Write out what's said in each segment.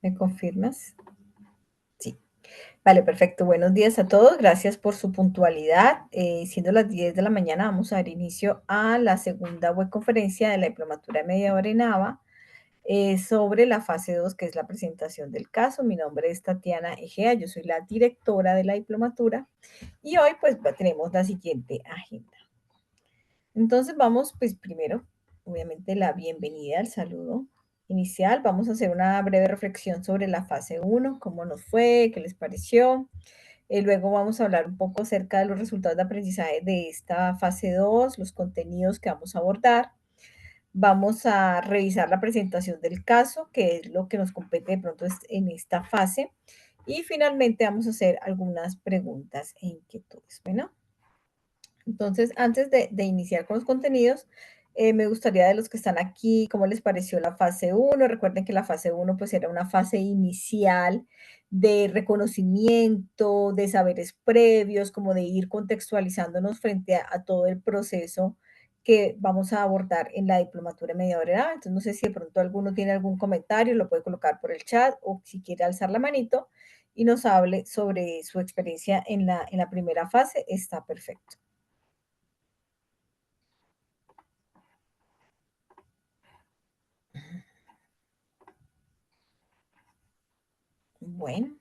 ¿Me confirmas? Sí. Vale, perfecto. Buenos días a todos. Gracias por su puntualidad. Siendo las 10 de la mañana, vamos a dar inicio a la segunda web conferencia de la Diplomatura de Media Hora en ABA sobre la fase 2, que es la presentación del caso. Mi nombre es Tatiana Egea, yo soy la directora de la Diplomatura y hoy pues tenemos la siguiente agenda. Entonces vamos pues primero, obviamente la bienvenida, el saludo inicial. Vamos a hacer una breve reflexión sobre la fase 1, cómo nos fue, qué les pareció. Luego vamos a hablar un poco acerca de los resultados de aprendizaje de esta fase 2, los contenidos que vamos a abordar. Vamos a revisar la presentación del caso, que es lo que nos compete de pronto en esta fase. Y finalmente vamos a hacer algunas preguntas e inquietudes. Bueno, entonces antes de iniciar con los contenidos, me gustaría de los que están aquí, ¿cómo les pareció la fase 1? Recuerden que la fase 1 pues era una fase inicial de reconocimiento, de saberes previos, como de ir contextualizándonos frente a todo el proceso que vamos a abordar en la diplomatura de media hora. Entonces, no sé si de pronto alguno tiene algún comentario, lo puede colocar por el chat o si quiere alzar la manito y nos hable sobre su experiencia en la primera fase, está perfecto. Bueno,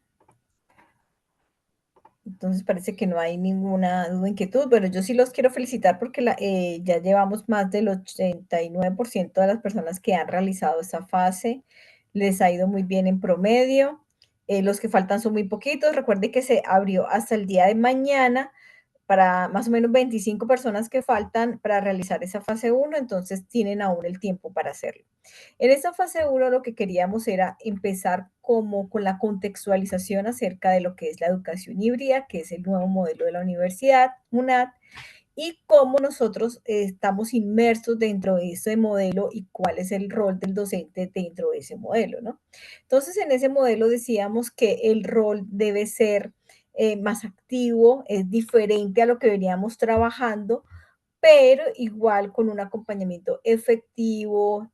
entonces parece que no hay ninguna duda, inquietud, pero yo sí los quiero felicitar porque ya llevamos más del 89% de las personas que han realizado esta fase, les ha ido muy bien en promedio. Los que faltan son muy poquitos. Recuerde que se abrió hasta el día de mañana para más o menos 25 personas que faltan para realizar esa fase 1, entonces tienen aún el tiempo para hacerlo. En esta fase 1 lo que queríamos era empezar como con la contextualización acerca de lo que es la educación híbrida, que es el nuevo modelo de la universidad, UNAD, y cómo nosotros estamos inmersos dentro de ese modelo y cuál es el rol del docente dentro de ese modelo, ¿no? Entonces, en ese modelo decíamos que el rol debe ser más activo, es diferente a lo que veníamos trabajando, pero igual con un acompañamiento efectivo,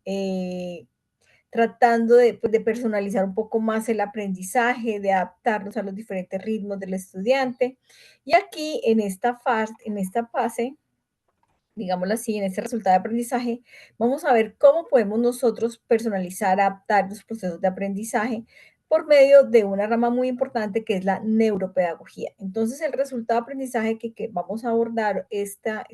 tratando de personalizar un poco más el aprendizaje, de adaptarnos a los diferentes ritmos del estudiante. Y aquí en esta fase, digámoslo así, en este resultado de aprendizaje, vamos a ver cómo podemos nosotros personalizar, adaptar los procesos de aprendizaje por medio de una rama muy importante que es la neuropedagogía. Entonces, el resultado de aprendizaje que vamos a abordar esta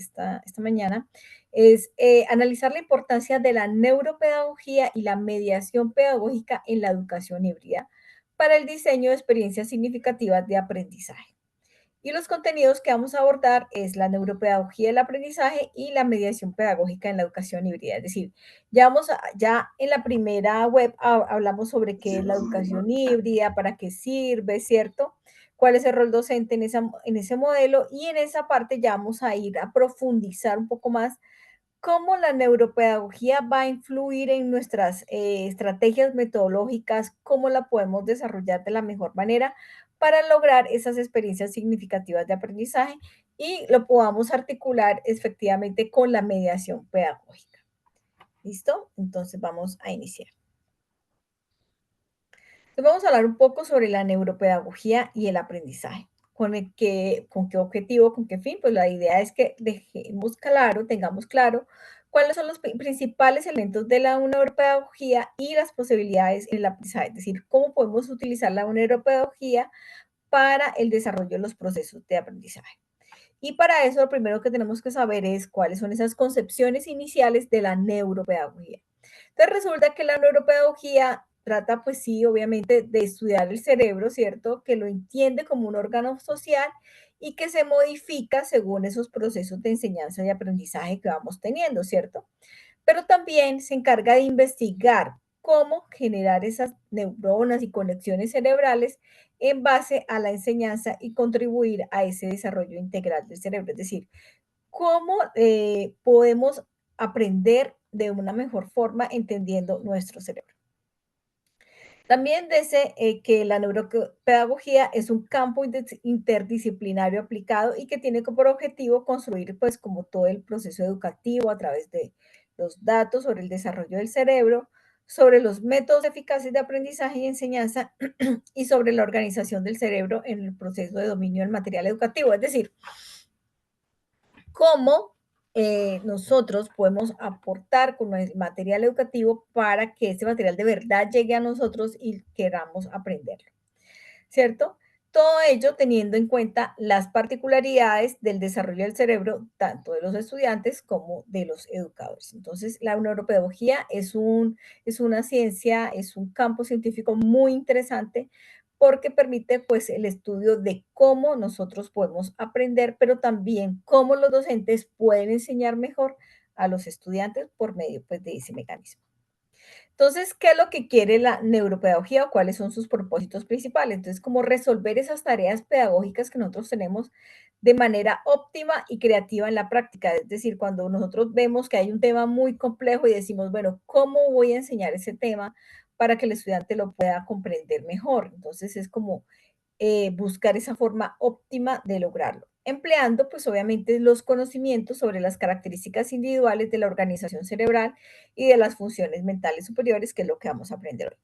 mañana es analizar la importancia de la neuropedagogía y la mediación pedagógica en la educación híbrida para el diseño de experiencias significativas de aprendizaje. Y los contenidos que vamos a abordar es la neuropedagogía del aprendizaje y la mediación pedagógica en la educación híbrida. Es decir, ya en la primera web hablamos sobre qué es la educación híbrida, para qué sirve, ¿cierto? Cuál es el rol docente en ese modelo y en esa parte ya vamos a ir a profundizar un poco más cómo la neuropedagogía va a influir en nuestras estrategias metodológicas, cómo la podemos desarrollar de la mejor manera para lograr esas experiencias significativas de aprendizaje y lo podamos articular efectivamente con la mediación pedagógica. ¿Listo? Entonces vamos a iniciar. Entonces vamos a hablar un poco sobre la neuropedagogía y el aprendizaje. ¿Con qué objetivo, con qué fin? Pues la idea es que dejemos claro, tengamos claro cuáles son los principales elementos de la neuropedagogía y las posibilidades en el aprendizaje, es decir, cómo podemos utilizar la neuropedagogía para el desarrollo de los procesos de aprendizaje. Y para eso lo primero que tenemos que saber es cuáles son esas concepciones iniciales de la neuropedagogía. Entonces resulta que la neuropedagogía trata, pues sí, obviamente, de estudiar el cerebro, ¿cierto? Que lo entiende como un órgano social y que se modifica según esos procesos de enseñanza y aprendizaje que vamos teniendo, ¿cierto? Pero también se encarga de investigar cómo generar esas neuronas y conexiones cerebrales en base a la enseñanza y contribuir a ese desarrollo integral del cerebro. Es decir, cómo podemos aprender de una mejor forma entendiendo nuestro cerebro. También dice que la neuropedagogía es un campo interdisciplinario aplicado y que tiene como objetivo construir pues como todo el proceso educativo a través de los datos sobre el desarrollo del cerebro, sobre los métodos eficaces de aprendizaje y enseñanza y sobre la organización del cerebro en el proceso de dominio del material educativo. Es decir, cómo nosotros podemos aportar con el material educativo para que ese material de verdad llegue a nosotros y queramos aprenderlo. ¿Cierto? Todo ello teniendo en cuenta las particularidades del desarrollo del cerebro, tanto de los estudiantes como de los educadores. Entonces, la neuropedagogía es una ciencia, es un campo científico muy interesante porque permite pues el estudio de cómo nosotros podemos aprender, pero también cómo los docentes pueden enseñar mejor a los estudiantes por medio pues de ese mecanismo. Entonces, ¿qué es lo que quiere la neuropedagogía o cuáles son sus propósitos principales? Entonces, como resolver esas tareas pedagógicas que nosotros tenemos de manera óptima y creativa en la práctica. Es decir, cuando nosotros vemos que hay un tema muy complejo y decimos, bueno, ¿cómo voy a enseñar ese tema para que el estudiante lo pueda comprender mejor? Entonces, es como buscar esa forma óptima de lograrlo, empleando pues obviamente los conocimientos sobre las características individuales de la organización cerebral y de las funciones mentales superiores, que es lo que vamos a aprender hoy.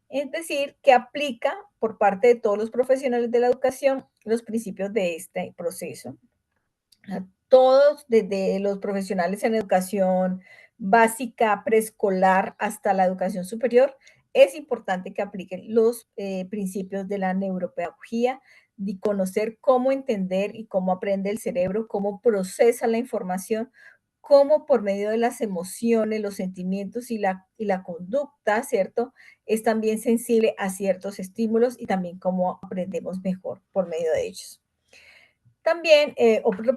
Es decir, que aplica por parte de todos los profesionales de la educación los principios de este proceso a todos, desde los profesionales en educación básica, preescolar, hasta la educación superior, es importante que apliquen los principios de la neuropedagogía, de conocer cómo entender y cómo aprende el cerebro, cómo procesa la información, cómo por medio de las emociones, los sentimientos y la conducta, ¿cierto? Es también sensible a ciertos estímulos y también cómo aprendemos mejor por medio de ellos. También otro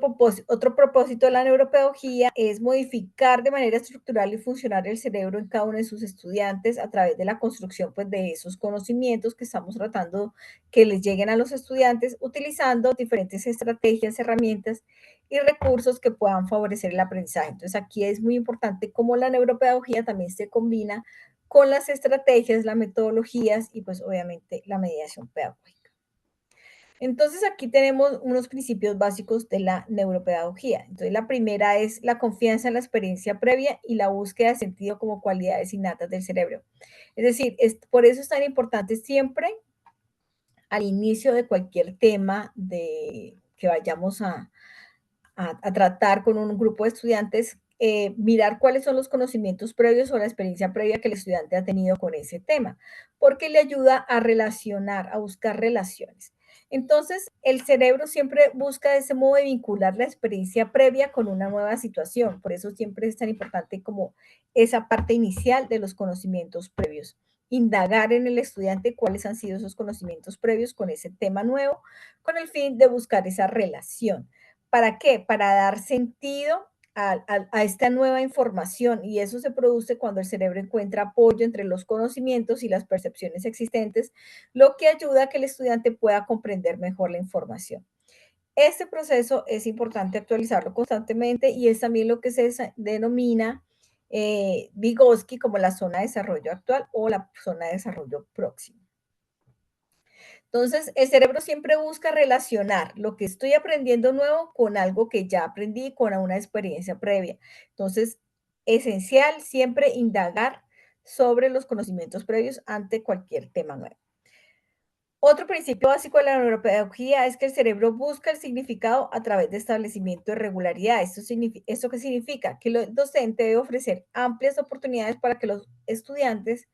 propósito de la neuropedagogía es modificar de manera estructural y funcional el cerebro en cada uno de sus estudiantes a través de la construcción pues, de esos conocimientos que estamos tratando que les lleguen a los estudiantes utilizando diferentes estrategias, herramientas y recursos que puedan favorecer el aprendizaje. Entonces aquí es muy importante cómo la neuropedagogía también se combina con las estrategias, las metodologías y pues obviamente la mediación pedagógica. Entonces, aquí tenemos unos principios básicos de la neuropedagogía. Entonces, la primera es la confianza en la experiencia previa y la búsqueda de sentido como cualidades innatas del cerebro. Es decir, por eso es tan importante siempre al inicio de cualquier tema que vayamos a tratar con un grupo de estudiantes, mirar cuáles son los conocimientos previos o la experiencia previa que el estudiante ha tenido con ese tema, porque le ayuda a relacionar, a buscar relaciones. Entonces, el cerebro siempre busca ese modo de vincular la experiencia previa con una nueva situación. Por eso siempre es tan importante como esa parte inicial de los conocimientos previos. Indagar en el estudiante cuáles han sido esos conocimientos previos con ese tema nuevo, con el fin de buscar esa relación. ¿Para qué? Para dar sentido a esta nueva información y eso se produce cuando el cerebro encuentra apoyo entre los conocimientos y las percepciones existentes, lo que ayuda a que el estudiante pueda comprender mejor la información. Este proceso es importante actualizarlo constantemente y es también lo que se denomina Vygotsky como la zona de desarrollo actual o la zona de desarrollo próximo. Entonces, el cerebro siempre busca relacionar lo que estoy aprendiendo nuevo con algo que ya aprendí, con una experiencia previa. Entonces, esencial siempre indagar sobre los conocimientos previos ante cualquier tema nuevo. Otro principio básico de la neuropedagogía es que el cerebro busca el significado a través de establecimiento de regularidad. ¿Esto qué significa? Que el docente debe ofrecer amplias oportunidades para que los estudiantes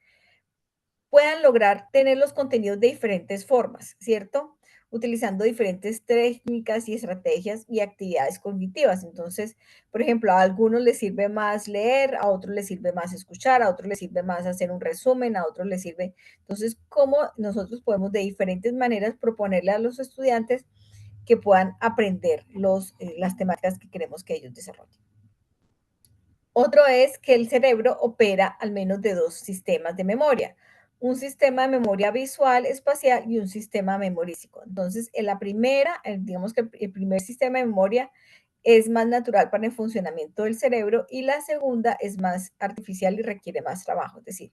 puedan lograr tener los contenidos de diferentes formas, ¿cierto? Utilizando diferentes técnicas y estrategias y actividades cognitivas. Entonces, por ejemplo, a algunos les sirve más leer, a otros les sirve más escuchar, a otros les sirve más hacer un resumen, a otros les sirve. Entonces, ¿cómo nosotros podemos de diferentes maneras proponerle a los estudiantes que puedan aprender las temáticas que queremos que ellos desarrollen? Otro es que el cerebro opera al menos de dos sistemas de memoria, un sistema de memoria visual espacial y un sistema memorístico. Entonces, en la primera, digamos que el primer sistema de memoria es más natural para el funcionamiento del cerebro y la segunda es más artificial y requiere más trabajo. Es decir,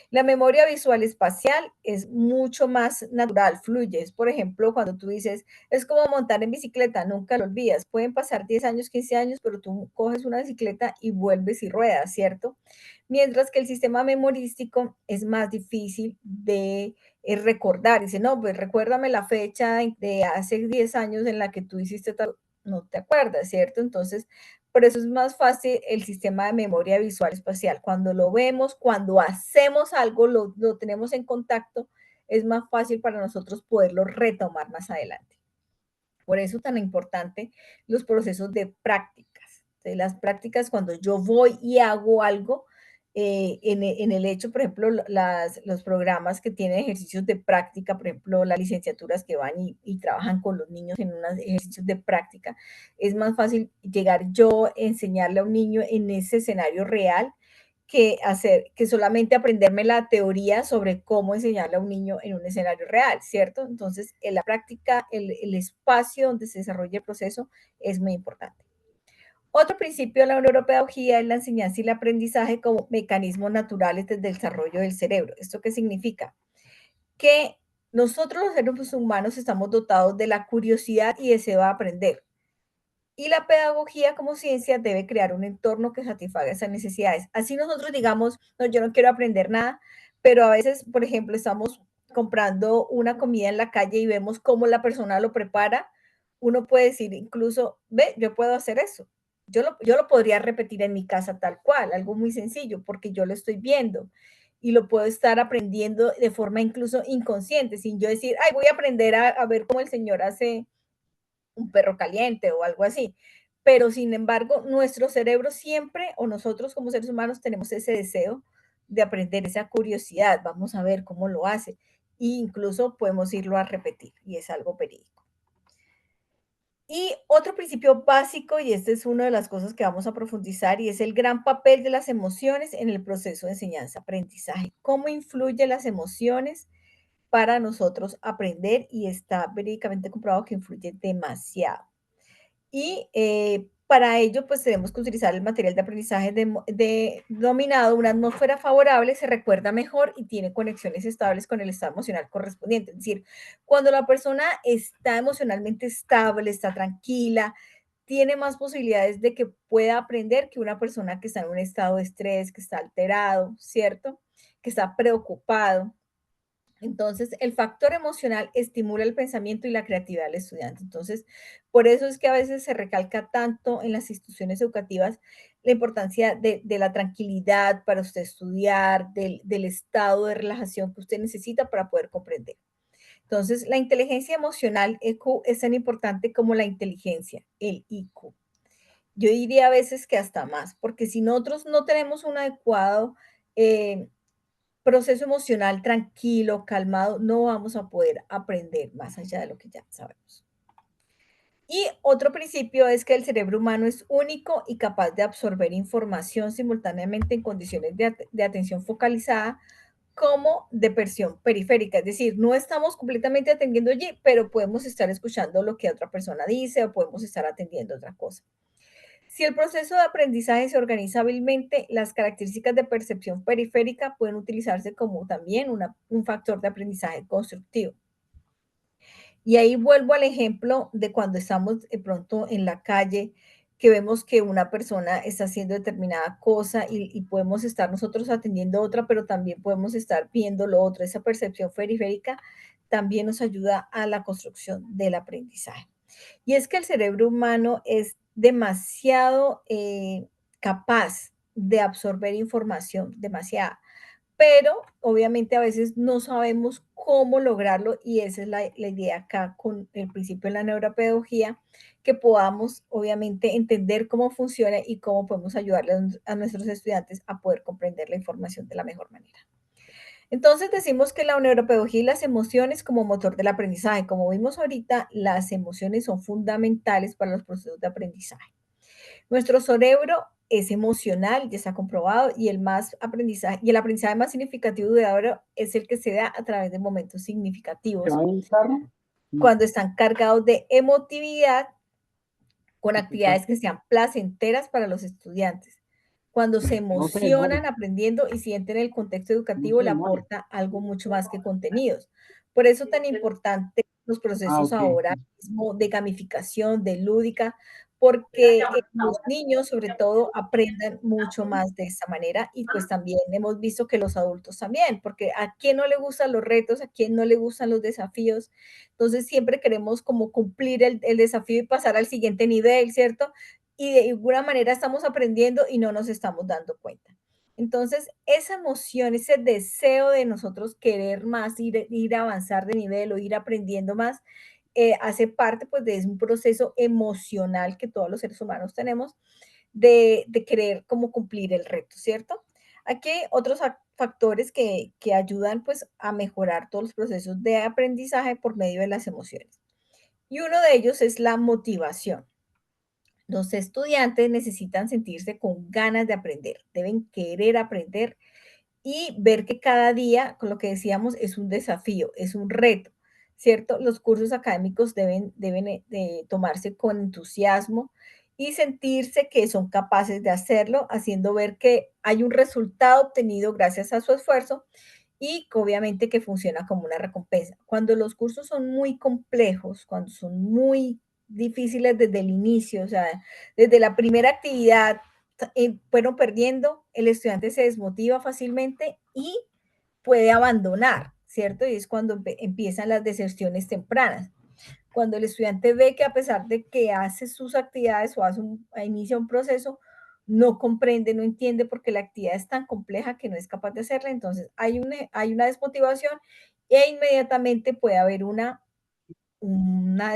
la memoria visual espacial es mucho más natural, fluye. Es, por ejemplo, cuando tú dices, es como montar en bicicleta, nunca lo olvidas. Pueden pasar 10 años, 15 años, pero tú coges una bicicleta y vuelves y ruedas, ¿cierto? Mientras que el sistema memorístico es más difícil de recordar. Dice, no, pues recuérdame la fecha de hace 10 años en la que tú hiciste tal, no te acuerdas, ¿cierto? Entonces, por eso es más fácil el sistema de memoria visual espacial. Cuando lo vemos, cuando hacemos algo, lo tenemos en contacto, es más fácil para nosotros poderlo retomar más adelante. Por eso tan importante los procesos de prácticas. De las prácticas, cuando yo voy y hago algo, en el hecho, por ejemplo, los programas que tienen ejercicios de práctica, por ejemplo, las licenciaturas que van y trabajan con los niños en unos ejercicios de práctica, es más fácil llegar yo, enseñarle a un niño en ese escenario real que solamente aprenderme la teoría sobre cómo enseñarle a un niño en un escenario real, ¿cierto? Entonces, en la práctica, el espacio donde se desarrolla el proceso es muy importante. Otro principio de la neuropedagogía es la enseñanza y el aprendizaje como mecanismos naturales del desarrollo del cerebro. ¿Esto qué significa? Que nosotros los seres humanos estamos dotados de la curiosidad y deseo de aprender. Y la pedagogía como ciencia debe crear un entorno que satisfaga esas necesidades. Así nosotros digamos, no, yo no quiero aprender nada, pero a veces, por ejemplo, estamos comprando una comida en la calle y vemos cómo la persona lo prepara, uno puede decir incluso, ve, yo puedo hacer eso. Yo lo podría repetir en mi casa tal cual, algo muy sencillo, porque yo lo estoy viendo y lo puedo estar aprendiendo de forma incluso inconsciente, sin yo decir, ay, voy a aprender a ver cómo el Señor hace un perro caliente o algo así. Pero sin embargo, nuestro cerebro siempre, o nosotros como seres humanos, tenemos ese deseo de aprender, esa curiosidad, vamos a ver cómo lo hace. E incluso podemos irlo a repetir y es algo verídico. Y otro principio básico, y este es una de las cosas que vamos a profundizar, y es el gran papel de las emociones en el proceso de enseñanza-aprendizaje. ¿Cómo influyen las emociones para nosotros aprender? Y está verídicamente comprobado que influye demasiado. Y para ello, pues tenemos que utilizar el material de aprendizaje dominado, una atmósfera favorable, se recuerda mejor y tiene conexiones estables con el estado emocional correspondiente. Es decir, cuando la persona está emocionalmente estable, está tranquila, tiene más posibilidades de que pueda aprender que una persona que está en un estado de estrés, que está alterado, ¿cierto? Que está preocupado. Entonces, el factor emocional estimula el pensamiento y la creatividad del estudiante. Entonces, por eso es que a veces se recalca tanto en las instituciones educativas la importancia de la tranquilidad para usted estudiar, del estado de relajación que usted necesita para poder comprender. Entonces, la inteligencia emocional, EQ, es tan importante como la inteligencia, el IQ. Yo diría a veces que hasta más, porque si nosotros no tenemos un adecuado proceso emocional tranquilo, calmado, no vamos a poder aprender más allá de lo que ya sabemos. Y otro principio es que el cerebro humano es único y capaz de absorber información simultáneamente en condiciones de atención focalizada como de percepción periférica, es decir, no estamos completamente atendiendo allí, pero podemos estar escuchando lo que otra persona dice o podemos estar atendiendo otra cosa. Si el proceso de aprendizaje se organiza hábilmente, las características de percepción periférica pueden utilizarse como también un factor de aprendizaje constructivo. Y ahí vuelvo al ejemplo de cuando estamos de pronto en la calle, que vemos que una persona está haciendo determinada cosa y podemos estar nosotros atendiendo otra, pero también podemos estar viendo lo otro. Esa percepción periférica también nos ayuda a la construcción del aprendizaje. Y es que el cerebro humano es demasiado capaz de absorber información, demasiada, pero obviamente a veces no sabemos cómo lograrlo y esa es la idea acá con el principio de la neuropedagogía, que podamos obviamente entender cómo funciona y cómo podemos ayudarle a nuestros estudiantes a poder comprender la información de la mejor manera. Entonces decimos que la neuropedagogía y las emociones como motor del aprendizaje. Como vimos ahorita, las emociones son fundamentales para los procesos de aprendizaje. Nuestro cerebro es emocional, ya está comprobado, y el aprendizaje más significativo de ahora es el que se da a través de momentos ¿Se significativos, va en carro? Mm. cuando están cargados de emotividad con actividades que Exacto. sean placenteras para los estudiantes. Cuando se No se demore, emocionan aprendiendo y sienten el contexto no educativo, se le demore. aporta algo mucho más que contenidos. Por eso tan importante los Ah, procesos ok. ahora mismo de gamificación, de lúdica, porque los niños sobre todo aprendan mucho más de esa manera y pues también hemos visto que los adultos también, porque a quién no le gustan los retos, a quién no le gustan los desafíos. Entonces siempre queremos como cumplir el desafío y pasar al siguiente nivel, ¿cierto? Y de alguna manera estamos aprendiendo y no nos estamos dando cuenta. Entonces, esa emoción, ese deseo de nosotros querer más, ir a avanzar de nivel o ir aprendiendo más, hace parte pues de un proceso emocional que todos los seres humanos tenemos de querer como cumplir el reto, ¿cierto? Aquí hay otros factores que ayudan pues a mejorar todos los procesos de aprendizaje por medio de las emociones. Y uno de ellos es la motivación. Los estudiantes necesitan sentirse con ganas de aprender, deben querer aprender y ver que cada día, con lo que decíamos, es un desafío, es un reto, ¿cierto? Los cursos académicos deben de tomarse con entusiasmo y sentirse que son capaces de hacerlo, haciendo ver que hay un resultado obtenido gracias a su esfuerzo y que obviamente que funciona como una recompensa. Cuando los cursos son muy complejos, cuando son muy difíciles desde el inicio, o sea, desde la primera actividad fueron perdiendo, el estudiante se desmotiva fácilmente y puede abandonar, ¿cierto? Y es cuando empiezan las deserciones tempranas. Cuando el estudiante ve que a pesar de que hace sus actividades o inicia un proceso, no comprende, no entiende porque la actividad es tan compleja que no es capaz de hacerla, entonces hay una desmotivación e inmediatamente puede haber una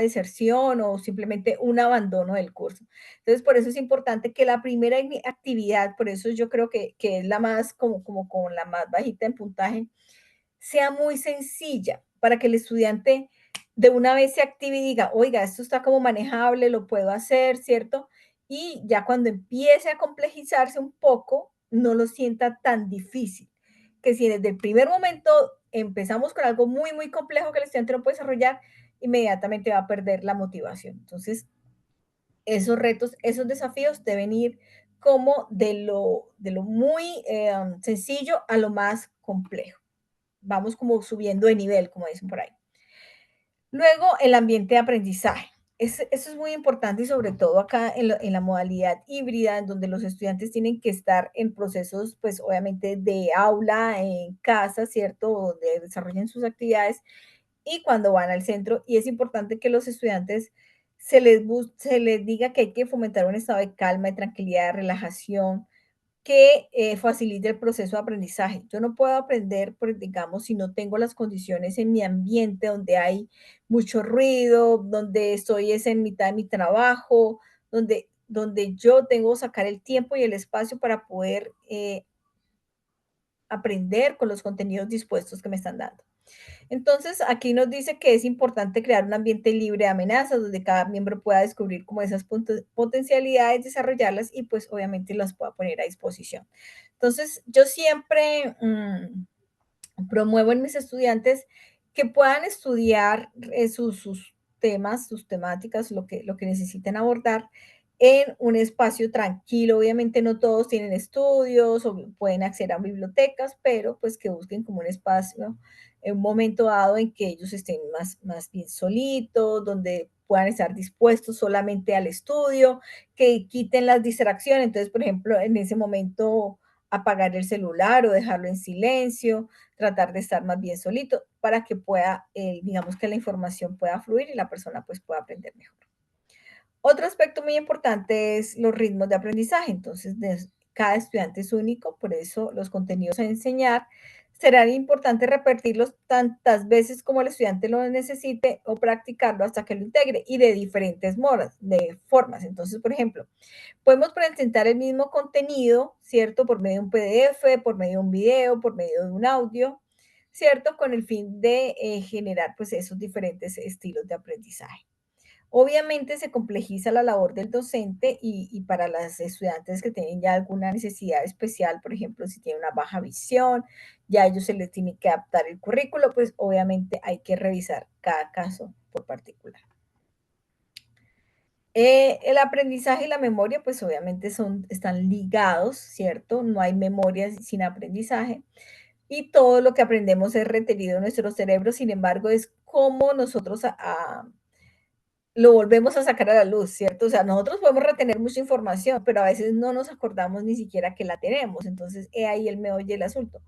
deserción o simplemente un abandono del curso. Entonces, por eso es importante que la primera actividad, por eso yo creo que es la más, como con la más bajita en puntaje, sea muy sencilla para que el estudiante de una vez se active y diga, oiga, esto está como manejable, lo puedo hacer, ¿cierto? Y ya cuando empiece a complejizarse un poco, no lo sienta tan difícil. Que si desde el primer momento empezamos con algo muy, muy complejo que el estudiante no puede desarrollar, inmediatamente va a perder la motivación. Entonces, esos retos, esos desafíos deben ir como de lo muy sencillo a lo más complejo. Vamos como subiendo de nivel, como dicen por ahí. Luego, el ambiente de aprendizaje. Eso es muy importante y sobre todo acá en la modalidad híbrida, en donde los estudiantes tienen que estar en procesos, pues obviamente de aula, en casa, ¿cierto? Donde desarrollen sus actividades y cuando van al centro. Y es importante que los estudiantes se les diga que hay que fomentar un estado de calma, de tranquilidad, de relajación, que facilite el proceso de aprendizaje. Yo no puedo aprender, pues, digamos, si no tengo las condiciones en mi ambiente donde hay mucho ruido, donde estoy es en mitad de mi trabajo, donde yo tengo que sacar el tiempo y el espacio para poder aprender con los contenidos dispuestos que me están dando. Entonces, aquí nos dice que es importante crear un ambiente libre de amenazas, donde cada miembro pueda descubrir como esas potencialidades, desarrollarlas y pues obviamente las pueda poner a disposición. Entonces, yo siempre promuevo en mis estudiantes que puedan estudiar sus temas, sus temáticas, lo que necesiten abordar en un espacio tranquilo. Obviamente no todos tienen estudios o pueden acceder a bibliotecas, pero pues que busquen como un espacio en un momento dado en que ellos estén más bien solitos, donde puedan estar dispuestos solamente al estudio, que quiten las distracciones. Entonces, por ejemplo, en ese momento apagar el celular o dejarlo en silencio, tratar de estar más bien solito para que pueda, digamos que la información pueda fluir y la persona pues pueda aprender mejor. Otro aspecto muy importante es los ritmos de aprendizaje. Entonces, cada estudiante es único, por eso los contenidos a enseñar será importante repetirlos tantas veces como el estudiante lo necesite o practicarlo hasta que lo integre y de diferentes de formas. Entonces, por ejemplo, podemos presentar el mismo contenido, ¿cierto? Por medio de un PDF, por medio de un video, por medio de un audio, ¿cierto? Con el fin de generar pues esos diferentes estilos de aprendizaje. Obviamente se complejiza la labor del docente y para las estudiantes que tienen ya alguna necesidad especial, por ejemplo, si tienen una baja visión, ya a ellos se les tiene que adaptar el currículo, pues obviamente hay que revisar cada caso por particular. El aprendizaje y la memoria, pues obviamente están ligados, ¿cierto? No hay memoria sin aprendizaje y todo lo que aprendemos es retenido en nuestro cerebro, sin embargo, es como nosotros lo volvemos a sacar a la luz, ¿cierto? O sea, nosotros podemos retener mucha información, pero a veces no nos acordamos ni siquiera que la tenemos, entonces he ahí el meollo del asunto.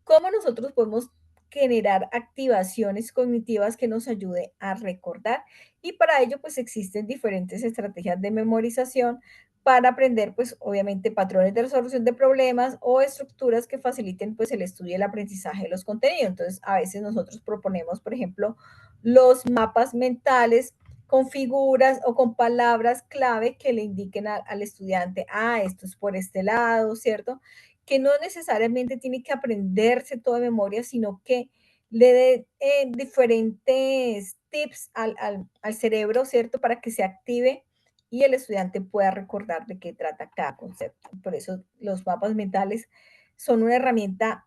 ¿Cómo nosotros podemos generar activaciones cognitivas que nos ayude a recordar? Y para ello, pues existen diferentes estrategias de memorización para aprender, pues obviamente, patrones de resolución de problemas o estructuras que faciliten, pues, el estudio y el aprendizaje de los contenidos. Entonces, a veces nosotros proponemos, por ejemplo, los mapas mentales con figuras o con palabras clave que le indiquen al estudiante, esto es por este lado, ¿cierto? Que no necesariamente tiene que aprenderse todo de memoria, sino que le dé diferentes tips al cerebro, ¿cierto? Para que se active y el estudiante pueda recordar de qué trata cada concepto. Por eso los mapas mentales son una herramienta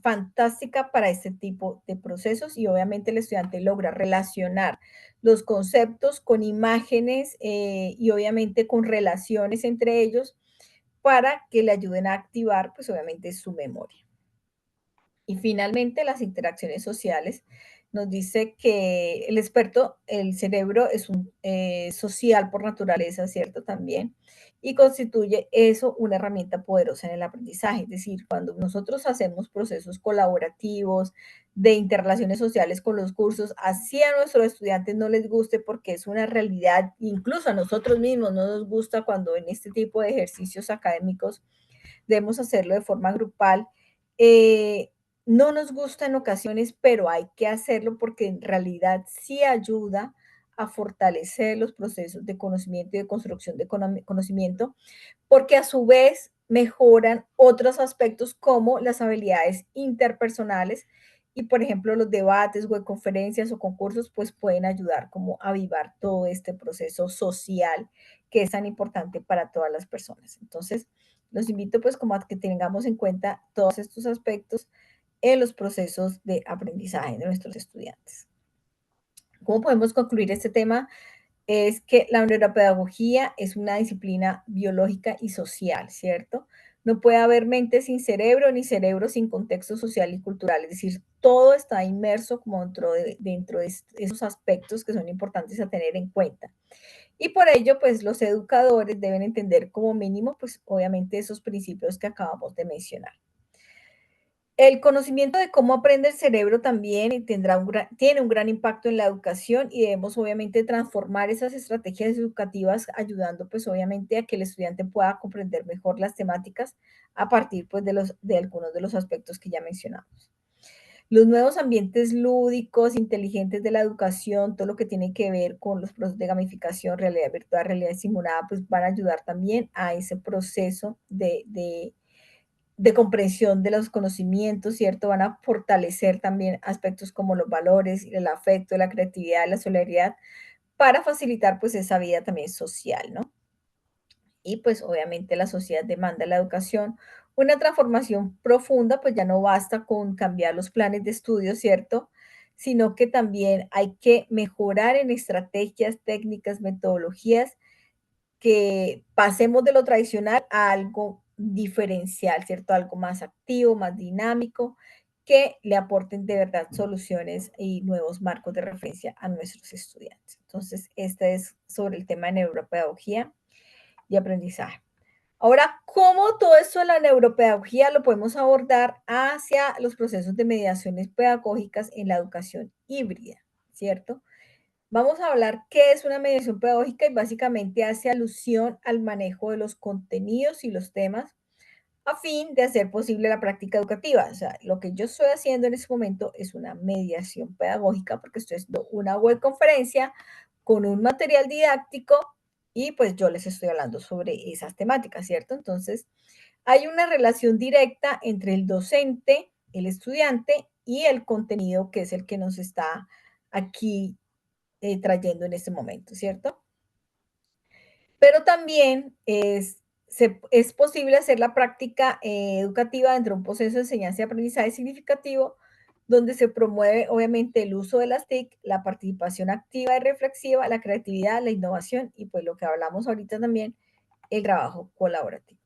fantástica para este tipo de procesos y obviamente el estudiante logra relacionar los conceptos con imágenes y obviamente con relaciones entre ellos para que le ayuden a activar, pues obviamente, su memoria. Y finalmente, las interacciones sociales. Nos dice que el experto, el cerebro es un social por naturaleza, ¿cierto? También. Y constituye eso una herramienta poderosa en el aprendizaje. Es decir, cuando nosotros hacemos procesos colaborativos de interrelaciones sociales con los cursos, así a nuestros estudiantes no les guste porque es una realidad, incluso a nosotros mismos no nos gusta cuando en este tipo de ejercicios académicos debemos hacerlo de forma grupal. Eh, no nos gusta en ocasiones, pero hay que hacerlo porque en realidad sí ayuda a fortalecer los procesos de conocimiento y de construcción de conocimiento, porque a su vez mejoran otros aspectos como las habilidades interpersonales y, por ejemplo, los debates, conferencias o concursos, pues pueden ayudar como a avivar todo este proceso social que es tan importante para todas las personas. Entonces, los invito pues como a que tengamos en cuenta todos estos aspectos en los procesos de aprendizaje de nuestros estudiantes. ¿Cómo podemos concluir este tema? Es que la neuropedagogía es una disciplina biológica y social, ¿cierto? No puede haber mente sin cerebro ni cerebro sin contexto social y cultural, es decir, todo está inmerso como dentro de esos aspectos que son importantes a tener en cuenta. Y por ello, pues los educadores deben entender como mínimo, pues obviamente esos principios que acabamos de mencionar. El conocimiento de cómo aprende el cerebro también tiene un gran impacto en la educación y debemos obviamente transformar esas estrategias educativas ayudando pues obviamente a que el estudiante pueda comprender mejor las temáticas a partir pues de algunos de los aspectos que ya mencionamos. Los nuevos ambientes lúdicos, inteligentes de la educación, todo lo que tiene que ver con los procesos de gamificación, realidad virtual, realidad simulada, pues van a ayudar también a ese proceso de comprensión de los conocimientos, ¿cierto? Van a fortalecer también aspectos como los valores, el afecto, la creatividad, la solidaridad, para facilitar pues esa vida también social, ¿no? Y pues obviamente la sociedad demanda la educación, una transformación profunda, pues ya no basta con cambiar los planes de estudio, ¿cierto? Sino que también hay que mejorar en estrategias, técnicas, metodologías que pasemos de lo tradicional a algo diferencial, ¿cierto? Algo más activo, más dinámico, que le aporten de verdad soluciones y nuevos marcos de referencia a nuestros estudiantes. Entonces, este es sobre el tema de neuropedagogía y aprendizaje. Ahora, ¿cómo todo esto de la neuropedagogía lo podemos abordar hacia los procesos de mediaciones pedagógicas en la educación híbrida, ¿cierto? Vamos a hablar qué es una mediación pedagógica y básicamente hace alusión al manejo de los contenidos y los temas a fin de hacer posible la práctica educativa. O sea, lo que yo estoy haciendo en este momento es una mediación pedagógica porque estoy haciendo una web conferencia con un material didáctico y pues yo les estoy hablando sobre esas temáticas, ¿cierto? Entonces, hay una relación directa entre el docente, el estudiante y el contenido que es el que nos está aquí trayendo en este momento, ¿cierto? Pero también es posible hacer la práctica educativa dentro de un proceso de enseñanza y aprendizaje significativo donde se promueve obviamente el uso de las TIC, la participación activa y reflexiva, la creatividad, la innovación y pues lo que hablamos ahorita también, el trabajo colaborativo.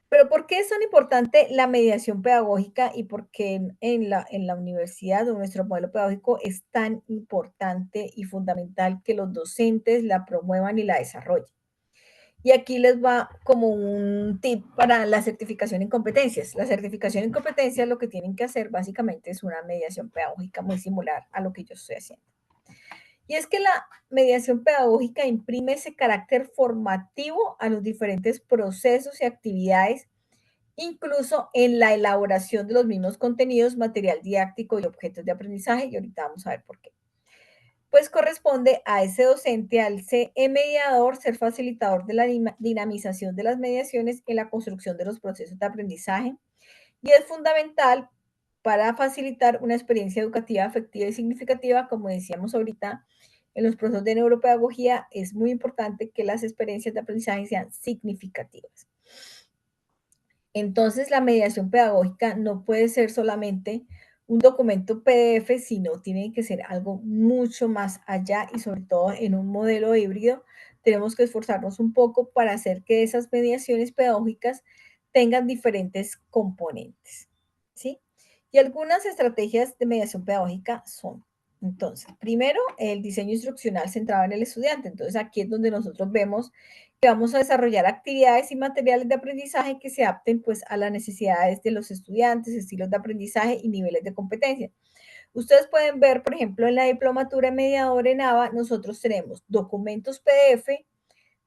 Pero ¿por qué es tan importante la mediación pedagógica y por qué en la universidad o nuestro modelo pedagógico es tan importante y fundamental que los docentes la promuevan y la desarrollen? Y aquí les va como un tip para la certificación en competencias. La certificación en competencias lo que tienen que hacer básicamente es una mediación pedagógica muy similar a lo que yo estoy haciendo. Y es que la mediación pedagógica imprime ese carácter formativo a los diferentes procesos y actividades, incluso en la elaboración de los mismos contenidos, material didáctico y objetos de aprendizaje. Y ahorita vamos a ver por qué. Pues corresponde a ese docente, al ser mediador, ser facilitador de la dinamización de las mediaciones en la construcción de los procesos de aprendizaje y es fundamental para facilitar una experiencia educativa efectiva y significativa, como decíamos ahorita, en los procesos de neuropedagogía es muy importante que las experiencias de aprendizaje sean significativas. Entonces, la mediación pedagógica no puede ser solamente un documento PDF, sino tiene que ser algo mucho más allá y sobre todo en un modelo híbrido. Tenemos que esforzarnos un poco para hacer que esas mediaciones pedagógicas tengan diferentes componentes, ¿sí? Y algunas estrategias de mediación pedagógica son, entonces, primero, el diseño instruccional centrado en el estudiante. Entonces, aquí es donde nosotros vemos que vamos a desarrollar actividades y materiales de aprendizaje que se adapten pues a las necesidades de los estudiantes, estilos de aprendizaje y niveles de competencia. Ustedes pueden ver, por ejemplo, en la diplomatura en mediador en ABA, nosotros tenemos documentos PDF,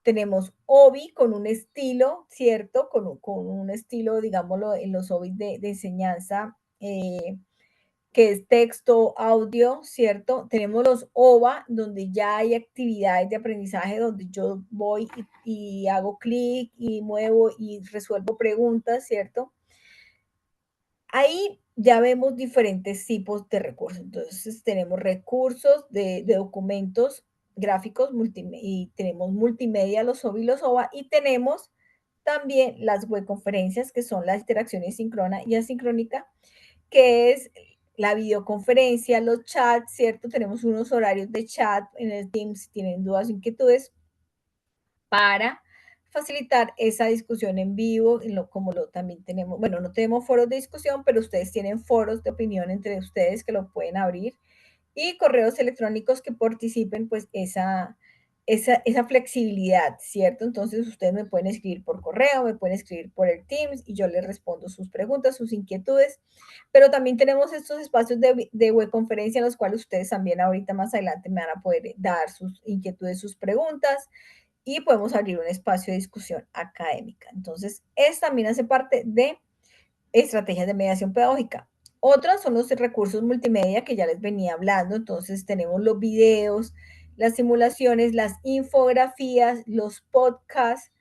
tenemos OBI con un estilo, ¿cierto? Con un estilo, digámoslo, en los OBIs de enseñanza, que es texto, audio, ¿cierto? Tenemos los OVA, donde ya hay actividades de aprendizaje, donde yo voy y hago clic y muevo y resuelvo preguntas, ¿cierto? Ahí ya vemos diferentes tipos de recursos. Entonces, tenemos recursos de documentos gráficos y tenemos multimedia, los OVA y los OVA, y tenemos también las webconferencias, que son las interacciones síncrona y asincrónica, que es la videoconferencia, los chats, ¿cierto? Tenemos unos horarios de chat en el Teams si tienen dudas o inquietudes para facilitar esa discusión en vivo, como lo también tenemos, bueno, no tenemos foros de discusión, pero ustedes tienen foros de opinión entre ustedes que lo pueden abrir y correos electrónicos que participen, pues esa flexibilidad, ¿cierto? Entonces ustedes me pueden escribir por correo, me pueden escribir por el Teams y yo les respondo sus preguntas, sus inquietudes, pero también tenemos estos espacios de webconferencia en los cuales ustedes también ahorita más adelante me van a poder dar sus inquietudes, sus preguntas y podemos abrir un espacio de discusión académica. Entonces, es también hace parte de estrategias de mediación pedagógica. Otras son los recursos multimedia que ya les venía hablando. Entonces tenemos los videos, las simulaciones, las infografías, los podcasts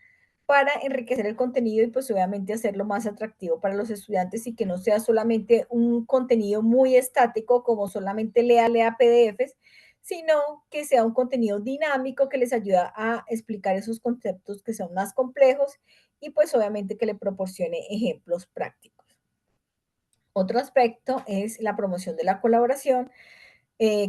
para enriquecer el contenido y pues obviamente hacerlo más atractivo para los estudiantes y que no sea solamente un contenido muy estático como solamente lea PDFs, sino que sea un contenido dinámico que les ayuda a explicar esos conceptos que son más complejos y pues obviamente que le proporcione ejemplos prácticos. Otro aspecto es la promoción de la colaboración,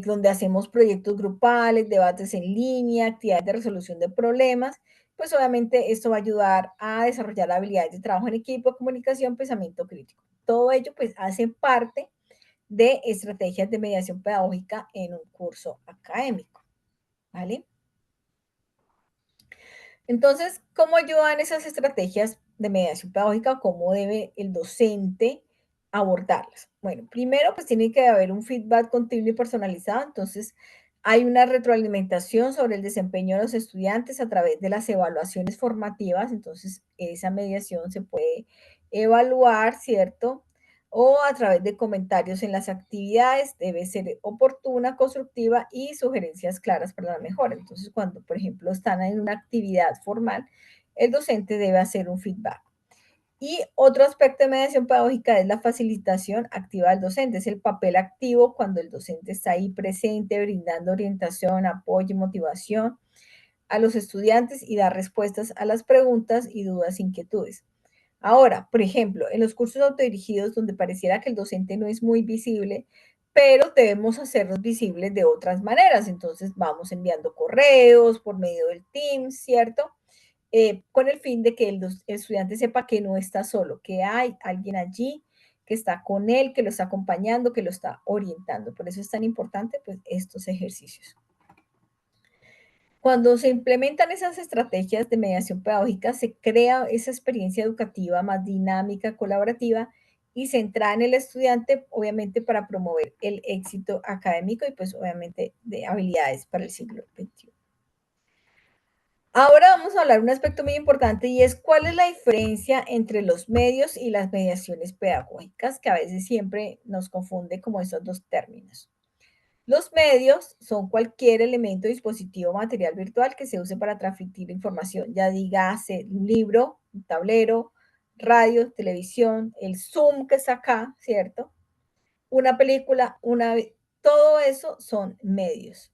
donde hacemos proyectos grupales, debates en línea, actividades de resolución de problemas. Pues obviamente esto va a ayudar a desarrollar habilidades de trabajo en equipo, comunicación, pensamiento crítico. Todo ello pues hace parte de estrategias de mediación pedagógica en un curso académico, ¿vale? Entonces, ¿cómo ayudan esas estrategias de mediación pedagógica? ¿Cómo debe el docente abordarlas? Bueno, primero, pues tiene que haber un feedback continuo y personalizado. Entonces, hay una retroalimentación sobre el desempeño de los estudiantes a través de las evaluaciones formativas. Entonces, esa mediación se puede evaluar, ¿cierto? O a través de comentarios en las actividades, debe ser oportuna, constructiva y sugerencias claras para la mejora. Entonces, cuando, por ejemplo, están en una actividad formal, el docente debe hacer un feedback. Y otro aspecto de mediación pedagógica es la facilitación activa del docente, es el papel activo cuando el docente está ahí presente, brindando orientación, apoyo y motivación a los estudiantes y dar respuestas a las preguntas y dudas, inquietudes. Ahora, por ejemplo, en los cursos autodirigidos donde pareciera que el docente no es muy visible, pero debemos hacernos visibles de otras maneras. Entonces vamos enviando correos por medio del Teams, ¿cierto? Con el fin de que el estudiante sepa que no está solo, que hay alguien allí que está con él, que lo está acompañando, que lo está orientando. Por eso es tan importante pues, estos ejercicios. Cuando se implementan esas estrategias de mediación pedagógica, se crea esa experiencia educativa más dinámica, colaborativa y centrada en el estudiante, obviamente para promover el éxito académico y pues obviamente de habilidades para el siglo XXI. Ahora vamos a hablar de un aspecto muy importante y es cuál es la diferencia entre los medios y las mediaciones pedagógicas, que a veces siempre nos confunde como esos dos términos. Los medios son cualquier elemento, dispositivo, material virtual que se use para transmitir información, ya dígase un libro, un tablero, radio, televisión, el Zoom que está acá, ¿cierto? Una película, todo eso son medios.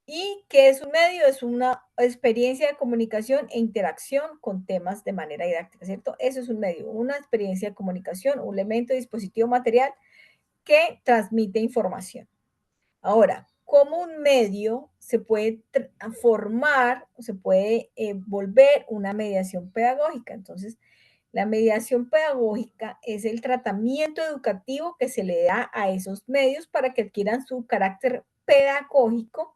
¿Y qué es un medio? Es una experiencia de comunicación e interacción con temas de manera didáctica, ¿cierto? Eso es un medio, una experiencia de comunicación, un elemento, dispositivo, material que transmite información. Ahora, ¿cómo un medio se puede formar, se puede volver una mediación pedagógica? Entonces, la mediación pedagógica es el tratamiento educativo que se le da a esos medios para que adquieran su carácter pedagógico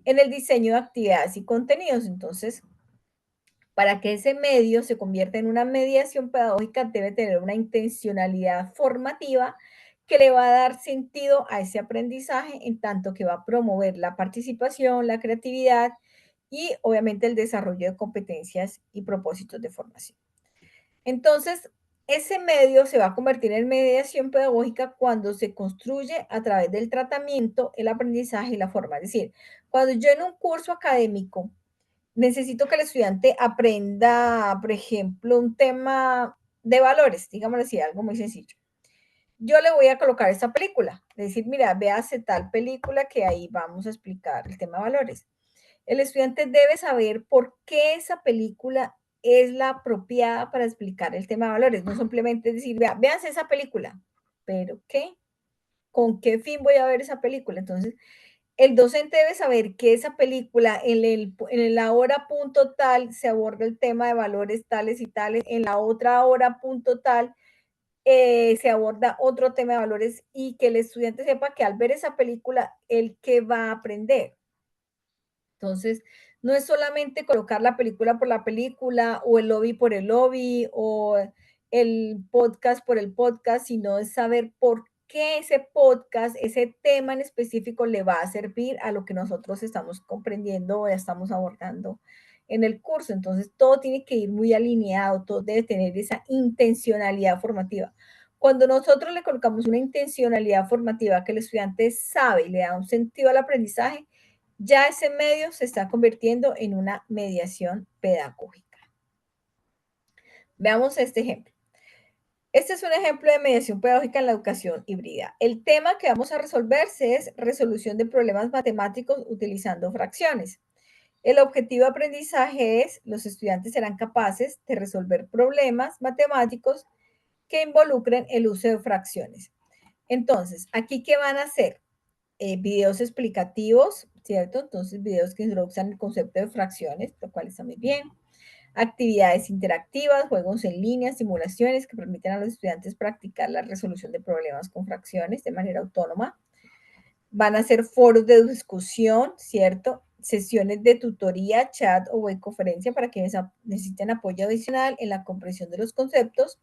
en el diseño de actividades y contenidos. Entonces, para que ese medio se convierta en una mediación pedagógica, debe tener una intencionalidad formativa que le va a dar sentido a ese aprendizaje, en tanto que va a promover la participación, la creatividad y obviamente el desarrollo de competencias y propósitos de formación. Entonces, ese medio se va a convertir en mediación pedagógica cuando se construye a través del tratamiento, el aprendizaje y la forma. Es decir, cuando yo en un curso académico necesito que el estudiante aprenda, por ejemplo, un tema de valores, digamos así, algo muy sencillo. Yo le voy a colocar esta película, decir, mira, véase tal película que ahí vamos a explicar el tema de valores. El estudiante debe saber por qué esa película es la apropiada para explicar el tema de valores. No simplemente decir, vea, véanse esa película, pero ¿qué? ¿Con qué fin voy a ver esa película? Entonces, el docente debe saber que esa película en la hora punto tal se aborda el tema de valores tales y tales, en la otra hora punto tal se aborda otro tema de valores y que el estudiante sepa que al ver esa película, él qué va a aprender. Entonces, no es solamente colocar la película por la película o el lobby por el lobby o el podcast por el podcast, sino es saber por qué ese podcast, ese tema en específico le va a servir a lo que nosotros estamos comprendiendo o estamos abordando en el curso. Entonces, todo tiene que ir muy alineado, todo debe tener esa intencionalidad formativa. Cuando nosotros le colocamos una intencionalidad formativa que el estudiante sabe y le da un sentido al aprendizaje, ya ese medio se está convirtiendo en una mediación pedagógica. Veamos este ejemplo. Este es un ejemplo de mediación pedagógica en la educación híbrida. El tema que vamos a resolver es resolución de problemas matemáticos utilizando fracciones. El objetivo de aprendizaje es los estudiantes serán capaces de resolver problemas matemáticos que involucren el uso de fracciones. Entonces, aquí, ¿qué van a hacer? Videos explicativos, ¿cierto? Entonces, videos que introduzcan el concepto de fracciones, lo cual está muy bien. Actividades interactivas, juegos en línea, simulaciones que permiten a los estudiantes practicar la resolución de problemas con fracciones de manera autónoma. Van a ser foros de discusión, ¿cierto? Sesiones de tutoría, chat o webconferencia para quienes necesiten apoyo adicional en la comprensión de los conceptos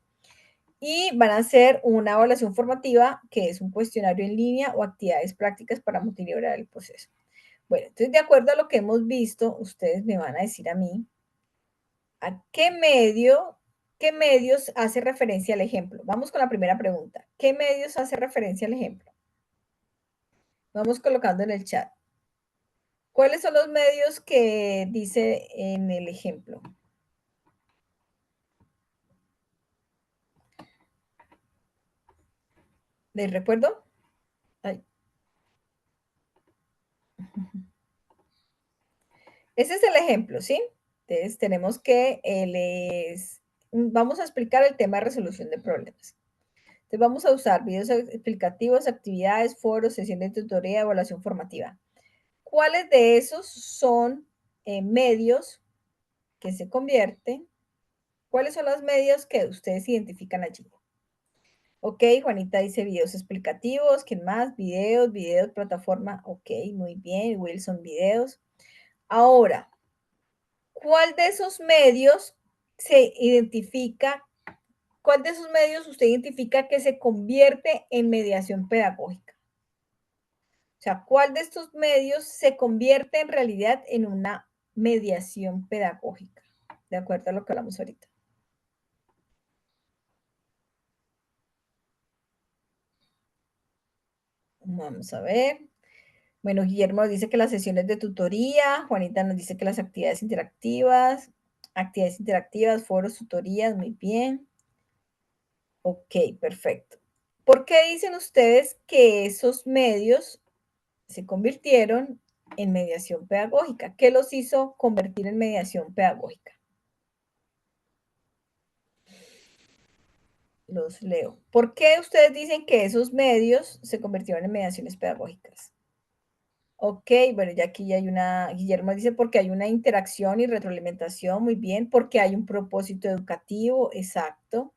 y van a hacer una evaluación formativa, que es un cuestionario en línea o actividades prácticas para motivar el proceso. Bueno, entonces, de acuerdo a lo que hemos visto, ustedes me van a decir a mí, ¿a qué medios hace referencia el ejemplo? Vamos con la primera pregunta. ¿Qué medios hace referencia al ejemplo? Vamos colocando en el chat. ¿Cuáles son los medios que dice en el ejemplo? ¿Les recuerdo? Ay. Ese es el ejemplo, ¿sí? Entonces tenemos que él es vamos a explicar el tema de resolución de problemas. Entonces vamos a usar videos explicativos, actividades, foros, sesiones de tutoría, evaluación formativa. ¿Cuáles de esos son medios que se convierten? ¿Cuáles son los medios que ustedes identifican allí? Ok, Juanita dice videos explicativos. ¿Quién más? Videos, plataforma. Ok, muy bien. Wilson, videos. Ahora, ¿cuál de esos medios se identifica? ¿Cuál de esos medios usted identifica que se convierte en mediación pedagógica? O sea, ¿cuál de estos medios se convierte en realidad en una mediación pedagógica? De acuerdo a lo que hablamos ahorita. Vamos a ver. Bueno, Guillermo nos dice que las sesiones de tutoría, Juanita nos dice que las actividades interactivas, foros, tutorías, muy bien. Ok, perfecto. ¿Por qué dicen ustedes que esos medios se convirtieron en mediación pedagógica? ¿Qué los hizo convertir en mediación pedagógica? Los leo. ¿Por qué ustedes dicen que esos medios se convirtieron en mediaciones pedagógicas? Ok, bueno, ya aquí ya hay Guillermo dice porque hay una interacción y retroalimentación, muy bien, porque hay un propósito educativo, exacto.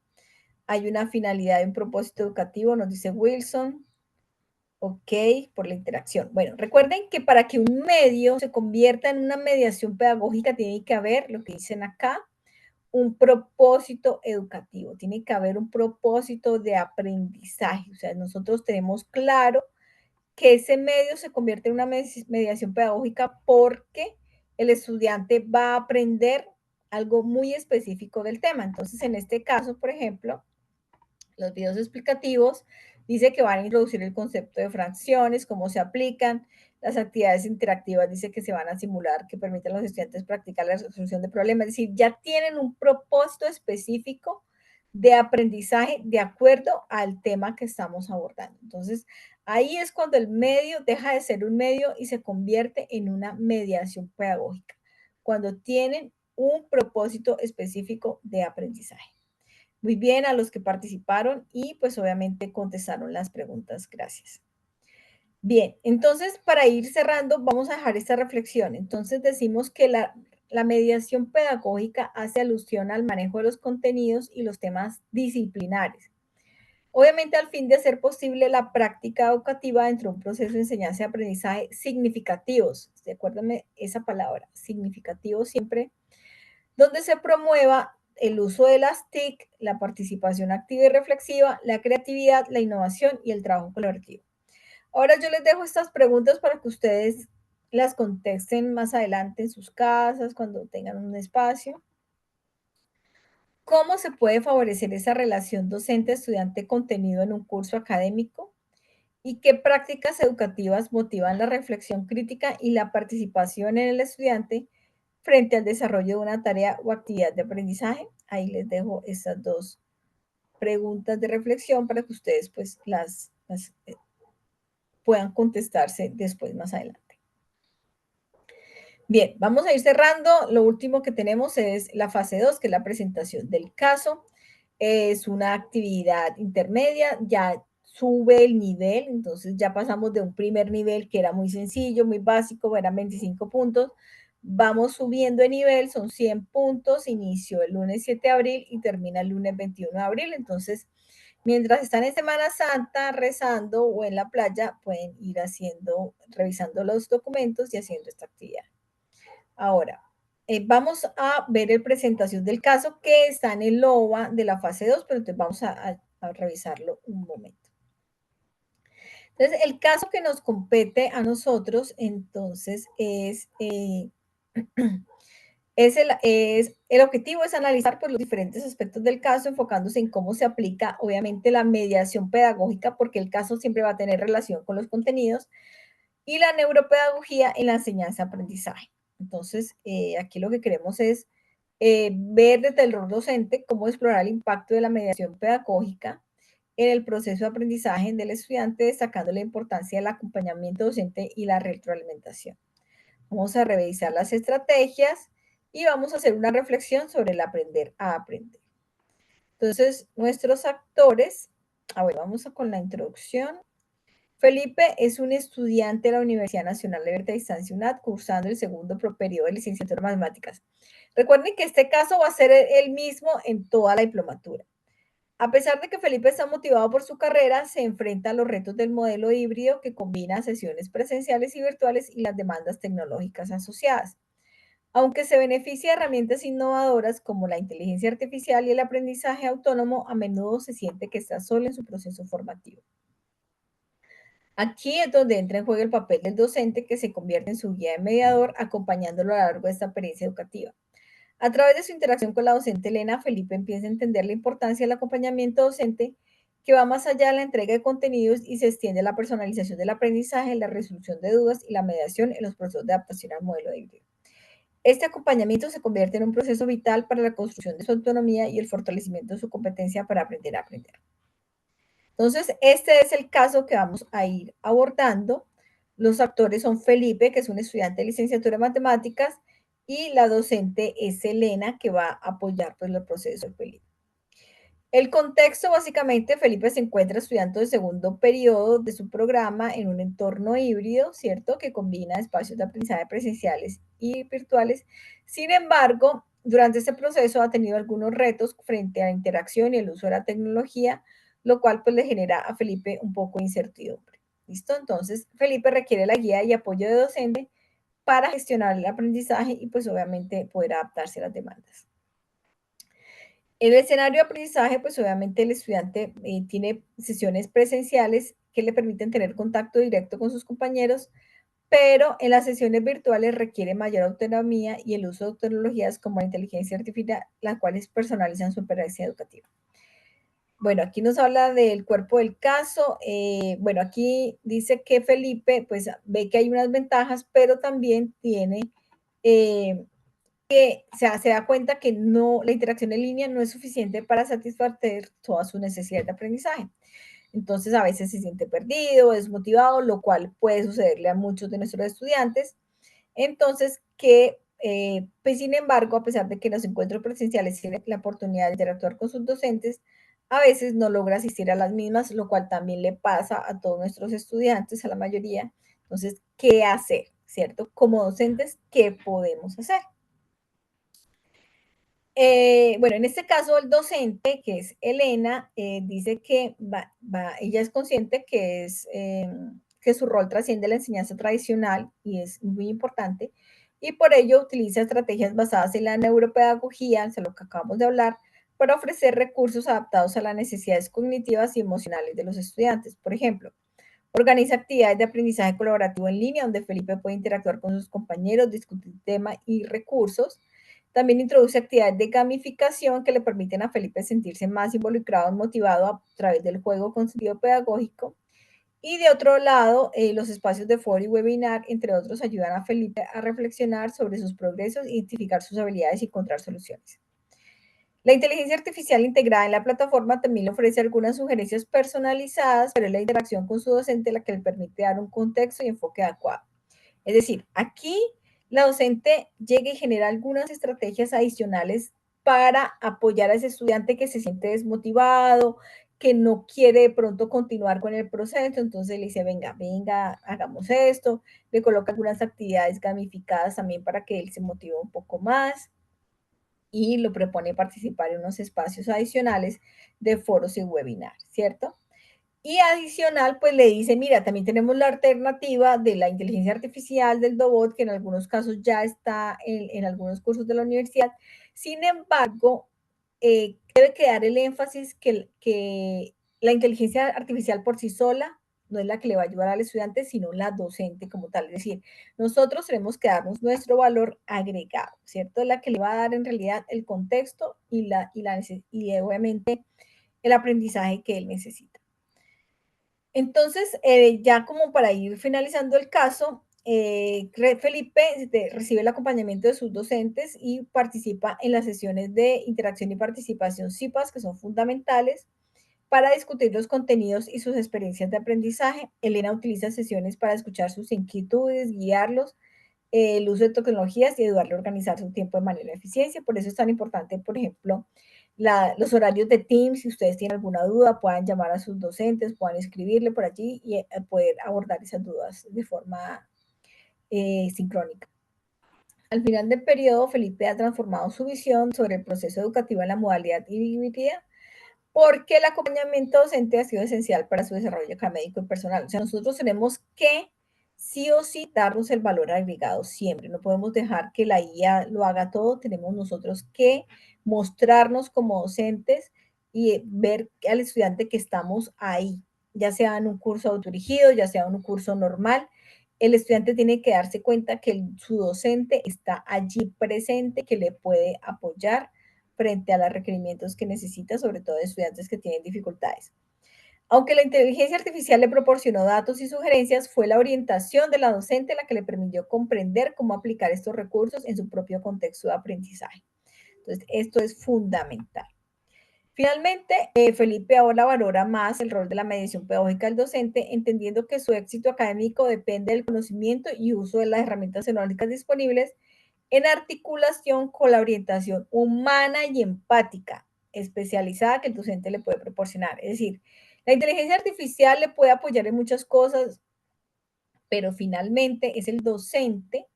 Hay una finalidad de un propósito educativo, nos dice Wilson. Ok, por la interacción. Bueno, recuerden que para que un medio se convierta en una mediación pedagógica tiene que haber, lo que dicen acá, un propósito educativo, tiene que haber un propósito de aprendizaje. O sea, nosotros tenemos claro que ese medio se convierte en una mediación pedagógica porque el estudiante va a aprender algo muy específico del tema. Entonces, en este caso, por ejemplo, los videos explicativos dice que van a introducir el concepto de fracciones, cómo se aplican. Las actividades interactivas dice que se van a simular, que permiten a los estudiantes practicar la resolución de problemas. Es decir, ya tienen un propósito específico de aprendizaje de acuerdo al tema que estamos abordando. Entonces, ahí es cuando el medio deja de ser un medio y se convierte en una mediación pedagógica, cuando tienen un propósito específico de aprendizaje. Muy bien a los que participaron y pues obviamente contestaron las preguntas. Gracias. Bien, entonces para ir cerrando vamos a dejar esta reflexión. Entonces decimos que la mediación pedagógica hace alusión al manejo de los contenidos y los temas disciplinares. Obviamente al fin de hacer posible la práctica educativa dentro de un proceso de enseñanza y aprendizaje significativos. Acuérdenme esa palabra, significativo siempre donde se promueva el uso de las TIC, la participación activa y reflexiva, la creatividad, la innovación y el trabajo colaborativo. Ahora yo les dejo estas preguntas para que ustedes las contesten más adelante en sus casas, cuando tengan un espacio. ¿Cómo se puede favorecer esa relación docente-estudiante-contenido en un curso académico? ¿Y qué prácticas educativas motivan la reflexión crítica y la participación en el estudiante frente al desarrollo de una tarea o actividad de aprendizaje? Ahí les dejo estas dos preguntas de reflexión para que ustedes pues las puedan contestarse después más adelante. Bien, vamos a ir cerrando. Lo último que tenemos es la fase 2, que es la presentación del caso. Es una actividad intermedia, ya sube el nivel, entonces ya pasamos de un primer nivel que era muy sencillo, muy básico, eran 25 puntos. Vamos subiendo de nivel, son 100 puntos, inició el lunes 7 de abril y termina el lunes 21 de abril. Entonces, mientras están en Semana Santa rezando o en la playa, pueden ir revisando los documentos y haciendo esta actividad. Ahora, vamos a ver la presentación del caso que está en el LOA de la fase 2, pero entonces vamos a revisarlo un momento. Entonces, el caso que nos compete a nosotros, entonces, el objetivo es analizar pues, los diferentes aspectos del caso, enfocándose en cómo se aplica, obviamente, la mediación pedagógica, porque el caso siempre va a tener relación con los contenidos, y la neuropedagogía en la enseñanza-aprendizaje. Entonces, aquí lo que queremos es ver desde el rol docente cómo explorar el impacto de la mediación pedagógica en el proceso de aprendizaje del estudiante, destacando la importancia del acompañamiento docente y la retroalimentación. Vamos a revisar las estrategias y vamos a hacer una reflexión sobre el aprender a aprender. Entonces, nuestros actores, bueno, vamos con la introducción. Felipe es un estudiante de la Universidad Nacional de Abierta Distancia UNAD, cursando el segundo periodo de licenciatura en matemáticas. Recuerden que este caso va a ser el mismo en toda la diplomatura. A pesar de que Felipe está motivado por su carrera, se enfrenta a los retos del modelo híbrido que combina sesiones presenciales y virtuales y las demandas tecnológicas asociadas. Aunque se beneficia de herramientas innovadoras como la inteligencia artificial y el aprendizaje autónomo, a menudo se siente que está solo en su proceso formativo. Aquí es donde entra en juego el papel del docente, que se convierte en su guía de mediador, acompañándolo a lo largo de esta experiencia educativa. A través de su interacción con la docente Elena, Felipe empieza a entender la importancia del acompañamiento docente, que va más allá de la entrega de contenidos y se extiende a la personalización del aprendizaje, la resolución de dudas y la mediación en los procesos de adaptación al modelo híbrido. Este acompañamiento se convierte en un proceso vital para la construcción de su autonomía y el fortalecimiento de su competencia para aprender a aprender. Entonces, este es el caso que vamos a ir abordando. Los actores son Felipe, que es un estudiante de licenciatura en matemáticas, y la docente es Elena, que va a apoyar pues, el proceso de Felipe. El contexto, básicamente, Felipe se encuentra estudiando el segundo periodo de su programa en un entorno híbrido, ¿cierto? Que combina espacios de aprendizaje presenciales y virtuales. Sin embargo, durante este proceso ha tenido algunos retos frente a la interacción y el uso de la tecnología, lo cual pues le genera a Felipe un poco de incertidumbre. ¿Listo? Entonces, Felipe requiere la guía y apoyo de docente para gestionar el aprendizaje y pues obviamente poder adaptarse a las demandas. En el escenario de aprendizaje, pues obviamente el estudiante tiene sesiones presenciales que le permiten tener contacto directo con sus compañeros, pero en las sesiones virtuales requiere mayor autonomía y el uso de tecnologías como la inteligencia artificial, las cuales personalizan su experiencia educativa. Bueno, aquí nos habla del cuerpo del caso. Bueno, aquí dice que Felipe, pues ve que hay unas ventajas, pero también tiene que se da cuenta que no, la interacción en línea no es suficiente para satisfacer todas sus necesidades de aprendizaje. Entonces a veces se siente perdido, desmotivado, lo cual puede sucederle a muchos de nuestros estudiantes. Entonces, pues sin embargo, a pesar de que los encuentros presenciales tienen la oportunidad de interactuar con sus docentes, a veces no logra asistir a las mismas, lo cual también le pasa a todos nuestros estudiantes, a la mayoría. Entonces, ¿qué hacer? ¿Cierto? Como docentes, ¿qué podemos hacer? Bueno, en este caso el docente, que es Elena, dice que ella es consciente que su rol trasciende la enseñanza tradicional y es muy importante, y por ello utiliza estrategias basadas en la neuropedagogía, de lo que acabamos de hablar, para ofrecer recursos adaptados a las necesidades cognitivas y emocionales de los estudiantes. Por ejemplo, organiza actividades de aprendizaje colaborativo en línea, donde Felipe puede interactuar con sus compañeros, discutir temas y recursos. También introduce actividades de gamificación que le permiten a Felipe sentirse más involucrado y motivado a través del juego con sentido pedagógico. Y de otro lado, los espacios de foro y webinar, entre otros, ayudan a Felipe a reflexionar sobre sus progresos, identificar sus habilidades y encontrar soluciones. La inteligencia artificial integrada en la plataforma también le ofrece algunas sugerencias personalizadas, pero es la interacción con su docente la que le permite dar un contexto y enfoque adecuado. Es decir, aquí la docente llega y genera algunas estrategias adicionales para apoyar a ese estudiante que se siente desmotivado, que no quiere de pronto continuar con el proceso, entonces le dice, venga, hagamos esto, le coloca algunas actividades gamificadas también para que él se motive un poco más y lo propone participar en unos espacios adicionales de foros y webinars, ¿cierto? Y adicional, pues le dice, mira, también tenemos la alternativa de la inteligencia artificial del Dobot, que en algunos casos ya está en algunos cursos de la universidad. Sin embargo, debe quedar el énfasis que la inteligencia artificial por sí sola no es la que le va a ayudar al estudiante, sino la docente como tal. Es decir, nosotros tenemos que darnos nuestro valor agregado, ¿cierto? La que le va a dar en realidad el contexto y obviamente el aprendizaje que él necesita. Entonces, ya como para ir finalizando el caso, Felipe recibe el acompañamiento de sus docentes y participa en las sesiones de interacción y participación CIPAS, que son fundamentales para discutir los contenidos y sus experiencias de aprendizaje. Elena utiliza sesiones para escuchar sus inquietudes, guiarlos, el uso de tecnologías y ayudarle a organizar su tiempo de manera eficiente. Por eso es tan importante, por ejemplo, los horarios de Teams, si ustedes tienen alguna duda, puedan llamar a sus docentes, puedan escribirle por allí y poder abordar esas dudas de forma sincrónica. Al final del periodo, Felipe ha transformado su visión sobre el proceso educativo en la modalidad híbrida porque el acompañamiento docente ha sido esencial para su desarrollo académico y personal. O sea, nosotros tenemos que sí o sí darnos el valor agregado siempre. No podemos dejar que la IA lo haga todo. Tenemos nosotros que mostrarnos como docentes y ver al estudiante que estamos ahí, ya sea en un curso autodirigido, ya sea en un curso normal. El estudiante tiene que darse cuenta que su docente está allí presente, que le puede apoyar frente a los requerimientos que necesita, sobre todo de estudiantes que tienen dificultades. Aunque la inteligencia artificial le proporcionó datos y sugerencias, fue la orientación de la docente la que le permitió comprender cómo aplicar estos recursos en su propio contexto de aprendizaje. Entonces, esto es fundamental. Finalmente, Felipe ahora valora más el rol de la mediación pedagógica del docente, entendiendo que su éxito académico depende del conocimiento y uso de las herramientas tecnológicas disponibles en articulación con la orientación humana y empática especializada que el docente le puede proporcionar. Es decir, la inteligencia artificial le puede apoyar en muchas cosas, pero finalmente es el docente,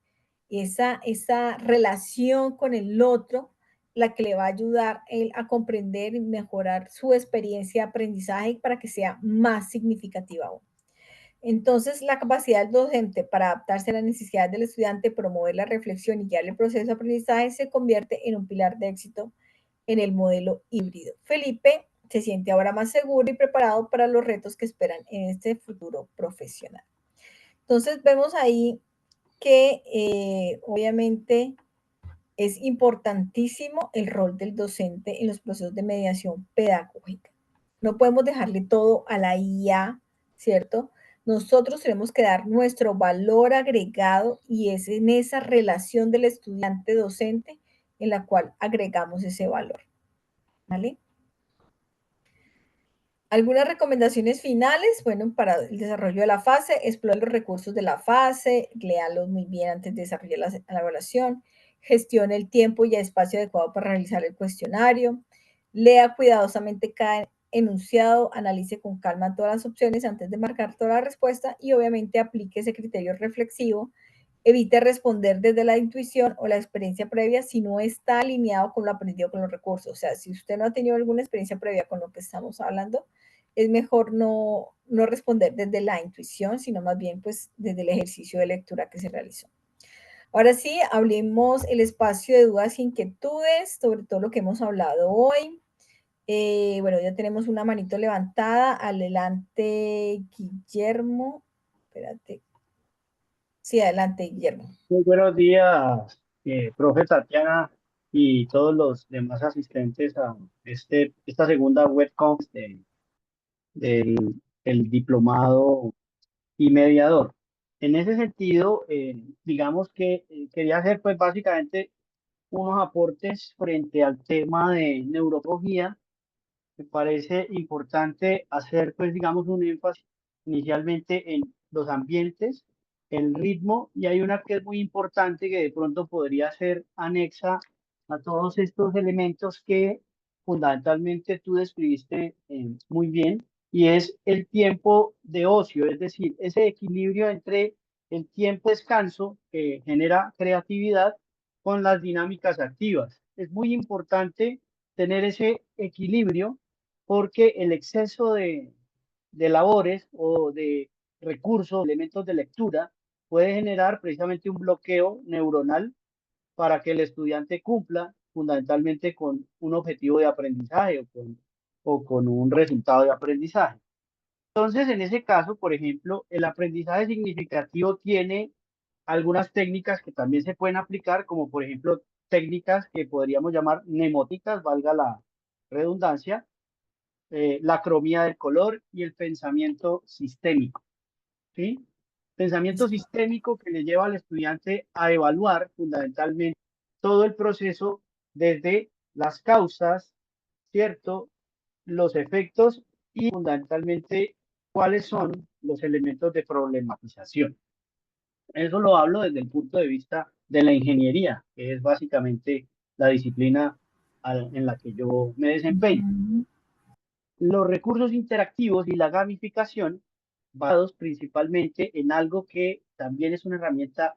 esa relación con el otro, la que le va a ayudar él a comprender y mejorar su experiencia de aprendizaje para que sea más significativa aún. Entonces, la capacidad del docente para adaptarse a las necesidades del estudiante, promover la reflexión y guiar el proceso de aprendizaje se convierte en un pilar de éxito en el modelo híbrido. Felipe se siente ahora más seguro y preparado para los retos que esperan en este futuro profesional. Entonces, vemos ahí que obviamente es importantísimo el rol del docente en los procesos de mediación pedagógica. No podemos dejarle todo a la IA, ¿cierto? Nosotros tenemos que dar nuestro valor agregado y es en esa relación del estudiante-docente en la cual agregamos ese valor, ¿vale? Algunas recomendaciones finales, bueno, para el desarrollo de la fase, explore los recursos de la fase, léalos muy bien antes de desarrollar la evaluación, gestione el tiempo y el espacio adecuado para realizar el cuestionario, lea cuidadosamente cada enunciado, analice con calma todas las opciones antes de marcar toda la respuesta y obviamente aplique ese criterio reflexivo. Evite responder desde la intuición o la experiencia previa si no está alineado con lo aprendido con los recursos. O sea, si usted no ha tenido alguna experiencia previa con lo que estamos hablando, es mejor no responder desde la intuición, sino más bien pues desde el ejercicio de lectura que se realizó. Ahora sí, hablemos el espacio de dudas e inquietudes sobre todo lo que hemos hablado hoy. Bueno, ya tenemos una manito levantada. Adelante, Guillermo. Espérate. Sí, adelante, Guillermo. Muy buenos días, profe Tatiana y todos los demás asistentes a esta segunda webconf del diplomado y mediador. En ese sentido, digamos que quería hacer pues básicamente unos aportes frente al tema de neurología. Me parece importante hacer, pues, digamos, un énfasis inicialmente en los ambientes, el ritmo, y hay una que es muy importante que de pronto podría ser anexa a todos estos elementos que fundamentalmente tú describiste muy bien, y es el tiempo de ocio, es decir, ese equilibrio entre el tiempo de descanso que genera creatividad con las dinámicas activas. Es muy importante tener ese equilibrio porque el exceso de labores o de recursos, elementos de lectura, puede generar precisamente un bloqueo neuronal para que el estudiante cumpla fundamentalmente con un objetivo de aprendizaje o con un resultado de aprendizaje. Entonces, en ese caso, por ejemplo, el aprendizaje significativo tiene algunas técnicas que también se pueden aplicar, como por ejemplo técnicas que podríamos llamar mnemóticas, valga la redundancia, la cromía del color y el pensamiento sistémico, ¿sí? Pensamiento sistémico que le lleva al estudiante a evaluar fundamentalmente todo el proceso desde las causas, ¿cierto? Los efectos y fundamentalmente cuáles son los elementos de problematización. Eso lo hablo desde el punto de vista de la ingeniería, que es básicamente la disciplina en la que yo me desempeño. Ujú. Los recursos interactivos y la gamificación basados principalmente en algo que también es una herramienta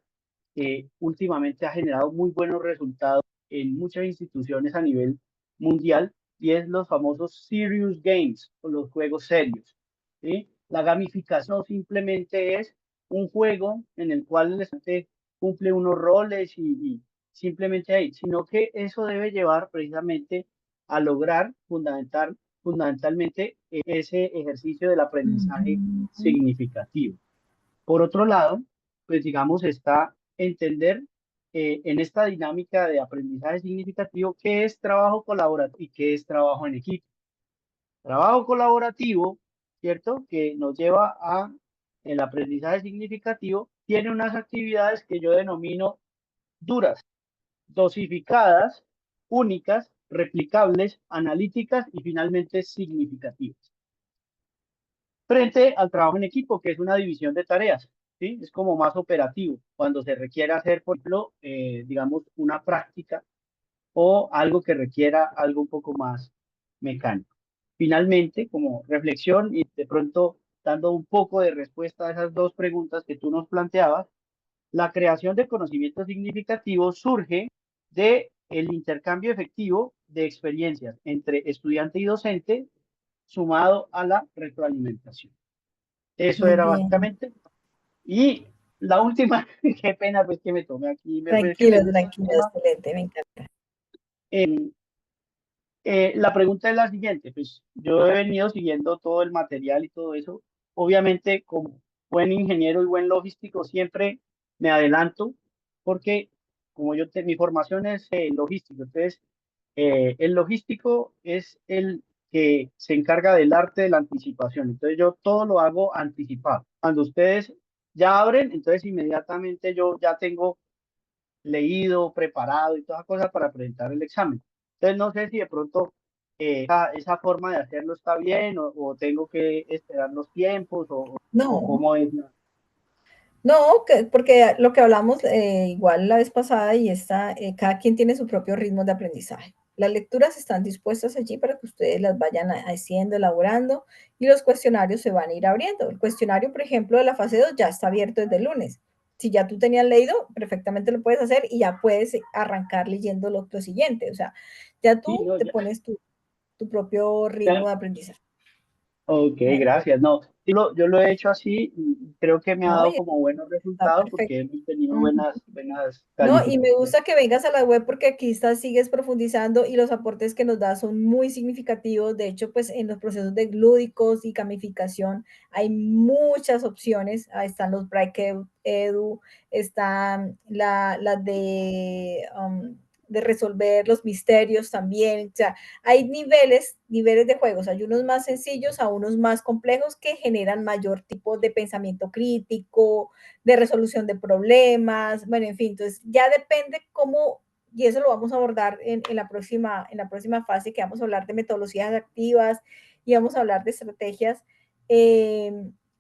que últimamente ha generado muy buenos resultados en muchas instituciones a nivel mundial y es los famosos serious games o los juegos serios. ¿Sí? La gamificación no simplemente es un juego en el cual el estudiante cumple unos roles y simplemente ahí, sino que eso debe llevar precisamente a lograr fundamentalmente ese ejercicio del aprendizaje Ujú. significativo. Por otro lado, pues digamos, está entender en esta dinámica de aprendizaje significativo qué es trabajo colaborativo y qué es trabajo en equipo. Trabajo colaborativo, ¿cierto? Que nos lleva a el aprendizaje significativo, tiene unas actividades que yo denomino duras, dosificadas, únicas, replicables, analíticas y finalmente significativas. Frente al trabajo en equipo, que es una división de tareas, ¿sí? Es como más operativo, cuando se requiere hacer, por ejemplo, digamos, una práctica o algo que requiera algo un poco más mecánico. Finalmente, como reflexión y de pronto dando un poco de respuesta a esas dos preguntas que tú nos planteabas, la creación de conocimiento significativo surge de el intercambio efectivo de experiencias entre estudiante y docente sumado a la retroalimentación. Eso Muy era bien. básicamente. Y la última, qué pena pues que me tomé aquí, pues, es que me Tranquilo, gusta el tranquilo, tema. excelente, me encanta. Eh, la pregunta es la siguiente, pues yo he venido siguiendo todo el material y todo eso. Obviamente, como buen ingeniero y buen logístico, siempre me adelanto porque como mi formación es logístico, entonces el logístico es el que se encarga del arte de la anticipación. Entonces yo todo lo hago anticipado. Cuando ustedes ya abren, entonces inmediatamente yo ya tengo leído, preparado y todas las cosas para presentar el examen. Entonces no sé si de pronto esa forma de hacerlo está bien o tengo que esperar los tiempos o No, cómo es. ¿No? no, porque lo que hablamos igual la vez pasada y esta, cada quien tiene su propio ritmo de aprendizaje. Las lecturas están dispuestas allí para que ustedes las vayan haciendo, elaborando y los cuestionarios se van a ir abriendo. El cuestionario, por ejemplo, de la fase 2 ya está abierto desde el lunes. Si ya tú tenías leído, perfectamente lo puedes hacer y ya puedes arrancar leyendo lo siguiente. O sea, ya Sí, tú no, te ya, pones tu propio ritmo ya. de aprendizaje. Ok, Bueno, gracias. No, sí, yo lo he hecho así y creo que me ha no, dado y como buenos está resultados porque perfecto. hemos tenido Ujú. buenas No, y me calificaciones. gusta que vengas a la web porque aquí estás, sigues profundizando y los aportes que nos das son muy significativos. De hecho, pues en los procesos de lúdicos y gamificación hay muchas opciones. Ahí están los Bright Edu, están las de resolver los misterios también. O sea, hay niveles de juegos. Hay unos más sencillos a unos más complejos que generan mayor tipo de pensamiento crítico, de resolución de problemas, bueno, en fin, entonces ya depende cómo, y eso lo vamos a abordar en la próxima fase, que vamos a hablar de metodologías activas y vamos a hablar de estrategias,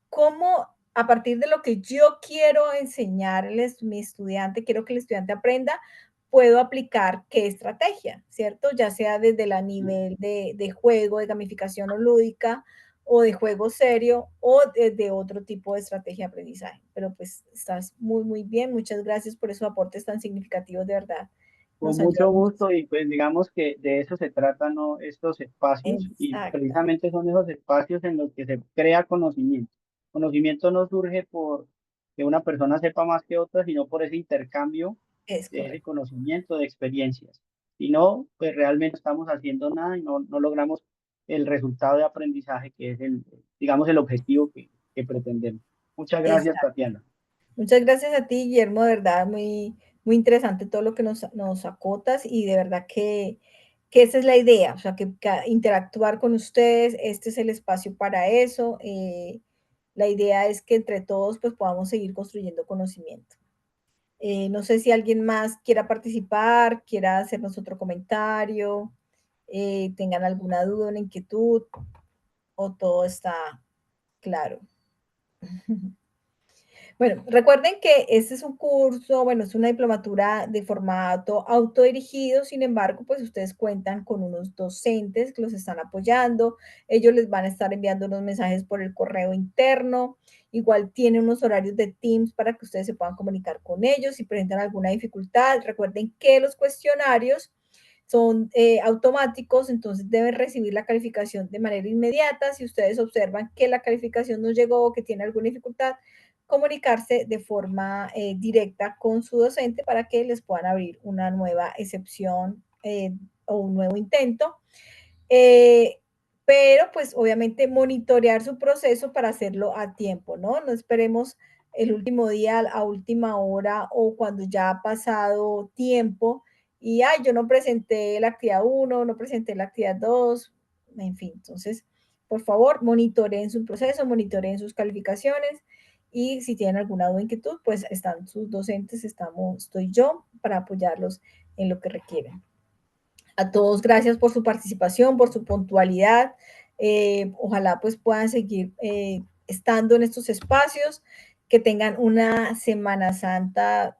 cómo a partir de lo que yo quiero enseñarles a mi estudiante, quiero que el estudiante aprenda, puedo aplicar qué estrategia, ¿cierto? Ya sea desde la nivel de juego, de gamificación o lúdica, o de juego serio o de otro tipo de estrategia de aprendizaje. Pero pues estás muy, muy bien. Muchas gracias por esos aportes tan significativos, de verdad. Con Nos mucho ayudan muchísimo. gusto y pues digamos que de eso se tratan, ¿no? Estos espacios y Exactamente. precisamente son esos espacios en los que se crea conocimiento. Conocimiento no surge por que una persona sepa más que otra, sino por ese intercambio Es de ese correcto. conocimiento, de experiencias. Si no, pues realmente no estamos haciendo nada y no logramos el resultado de aprendizaje que es digamos, el objetivo que pretendemos. Muchas gracias, Exacto. Tatiana. Muchas gracias a ti, Guillermo. De verdad, muy, muy interesante todo lo que nos acotas y de verdad que esa es la idea. O sea, que interactuar con ustedes, este es el espacio para eso. La idea es que entre todos pues podamos seguir construyendo conocimiento. No sé si alguien más quiera participar, quiera hacernos otro comentario, tengan alguna duda, una inquietud o todo está claro. Bueno, recuerden que este es un curso, bueno, es una diplomatura de formato autodirigido, sin embargo, pues ustedes cuentan con unos docentes que los están apoyando, ellos les van a estar enviando unos mensajes por el correo interno, igual tienen unos horarios de Teams para que ustedes se puedan comunicar con ellos si presentan alguna dificultad. Recuerden que los cuestionarios son automáticos, entonces deben recibir la calificación de manera inmediata. Si ustedes observan que la calificación no llegó o que tiene alguna dificultad, comunicarse de forma directa con su docente para que les puedan abrir una nueva excepción o un nuevo intento. Eh, pero pues obviamente monitorear su proceso para hacerlo a tiempo, ¿no? No esperemos el último día a última hora o cuando ya ha pasado tiempo y, ay, yo no presenté la actividad 1, no presenté la actividad 2, en fin, entonces, por favor, monitoreen su proceso, monitoreen sus calificaciones y si tienen alguna duda o inquietud, pues están sus docentes, estoy yo para apoyarlos en lo que requieren. A todos, gracias por su participación, por su puntualidad. Ojalá pues puedan seguir estando en estos espacios, que tengan una Semana Santa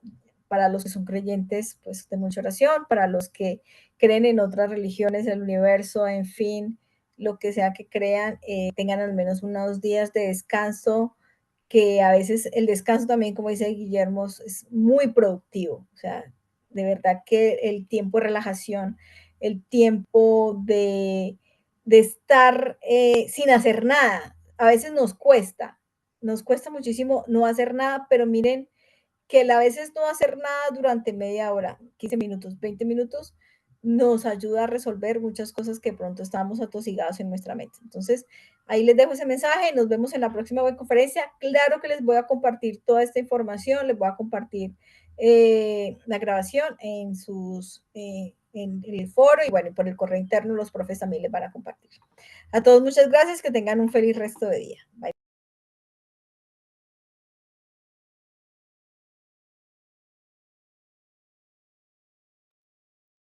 para los que son creyentes, pues de mucha oración, para los que creen en otras religiones, el universo, en fin, lo que sea que crean, tengan al menos unos días de descanso, que a veces el descanso también, como dice Guillermo, es muy productivo. O sea, de verdad que el tiempo de relajación, el tiempo de estar sin hacer nada, a veces nos cuesta muchísimo no hacer nada, pero miren que a veces no hacer nada durante media hora, 15 minutos, 20 minutos, nos ayuda a resolver muchas cosas que pronto estábamos atosigados en nuestra mente. Entonces, ahí les dejo ese mensaje, nos vemos en la próxima web conferencia. Claro que les voy a compartir toda esta información, les voy a compartir la grabación en el foro y bueno, por el correo interno los profes también les van a compartir. A todos muchas gracias, que tengan un feliz resto de día. Bye.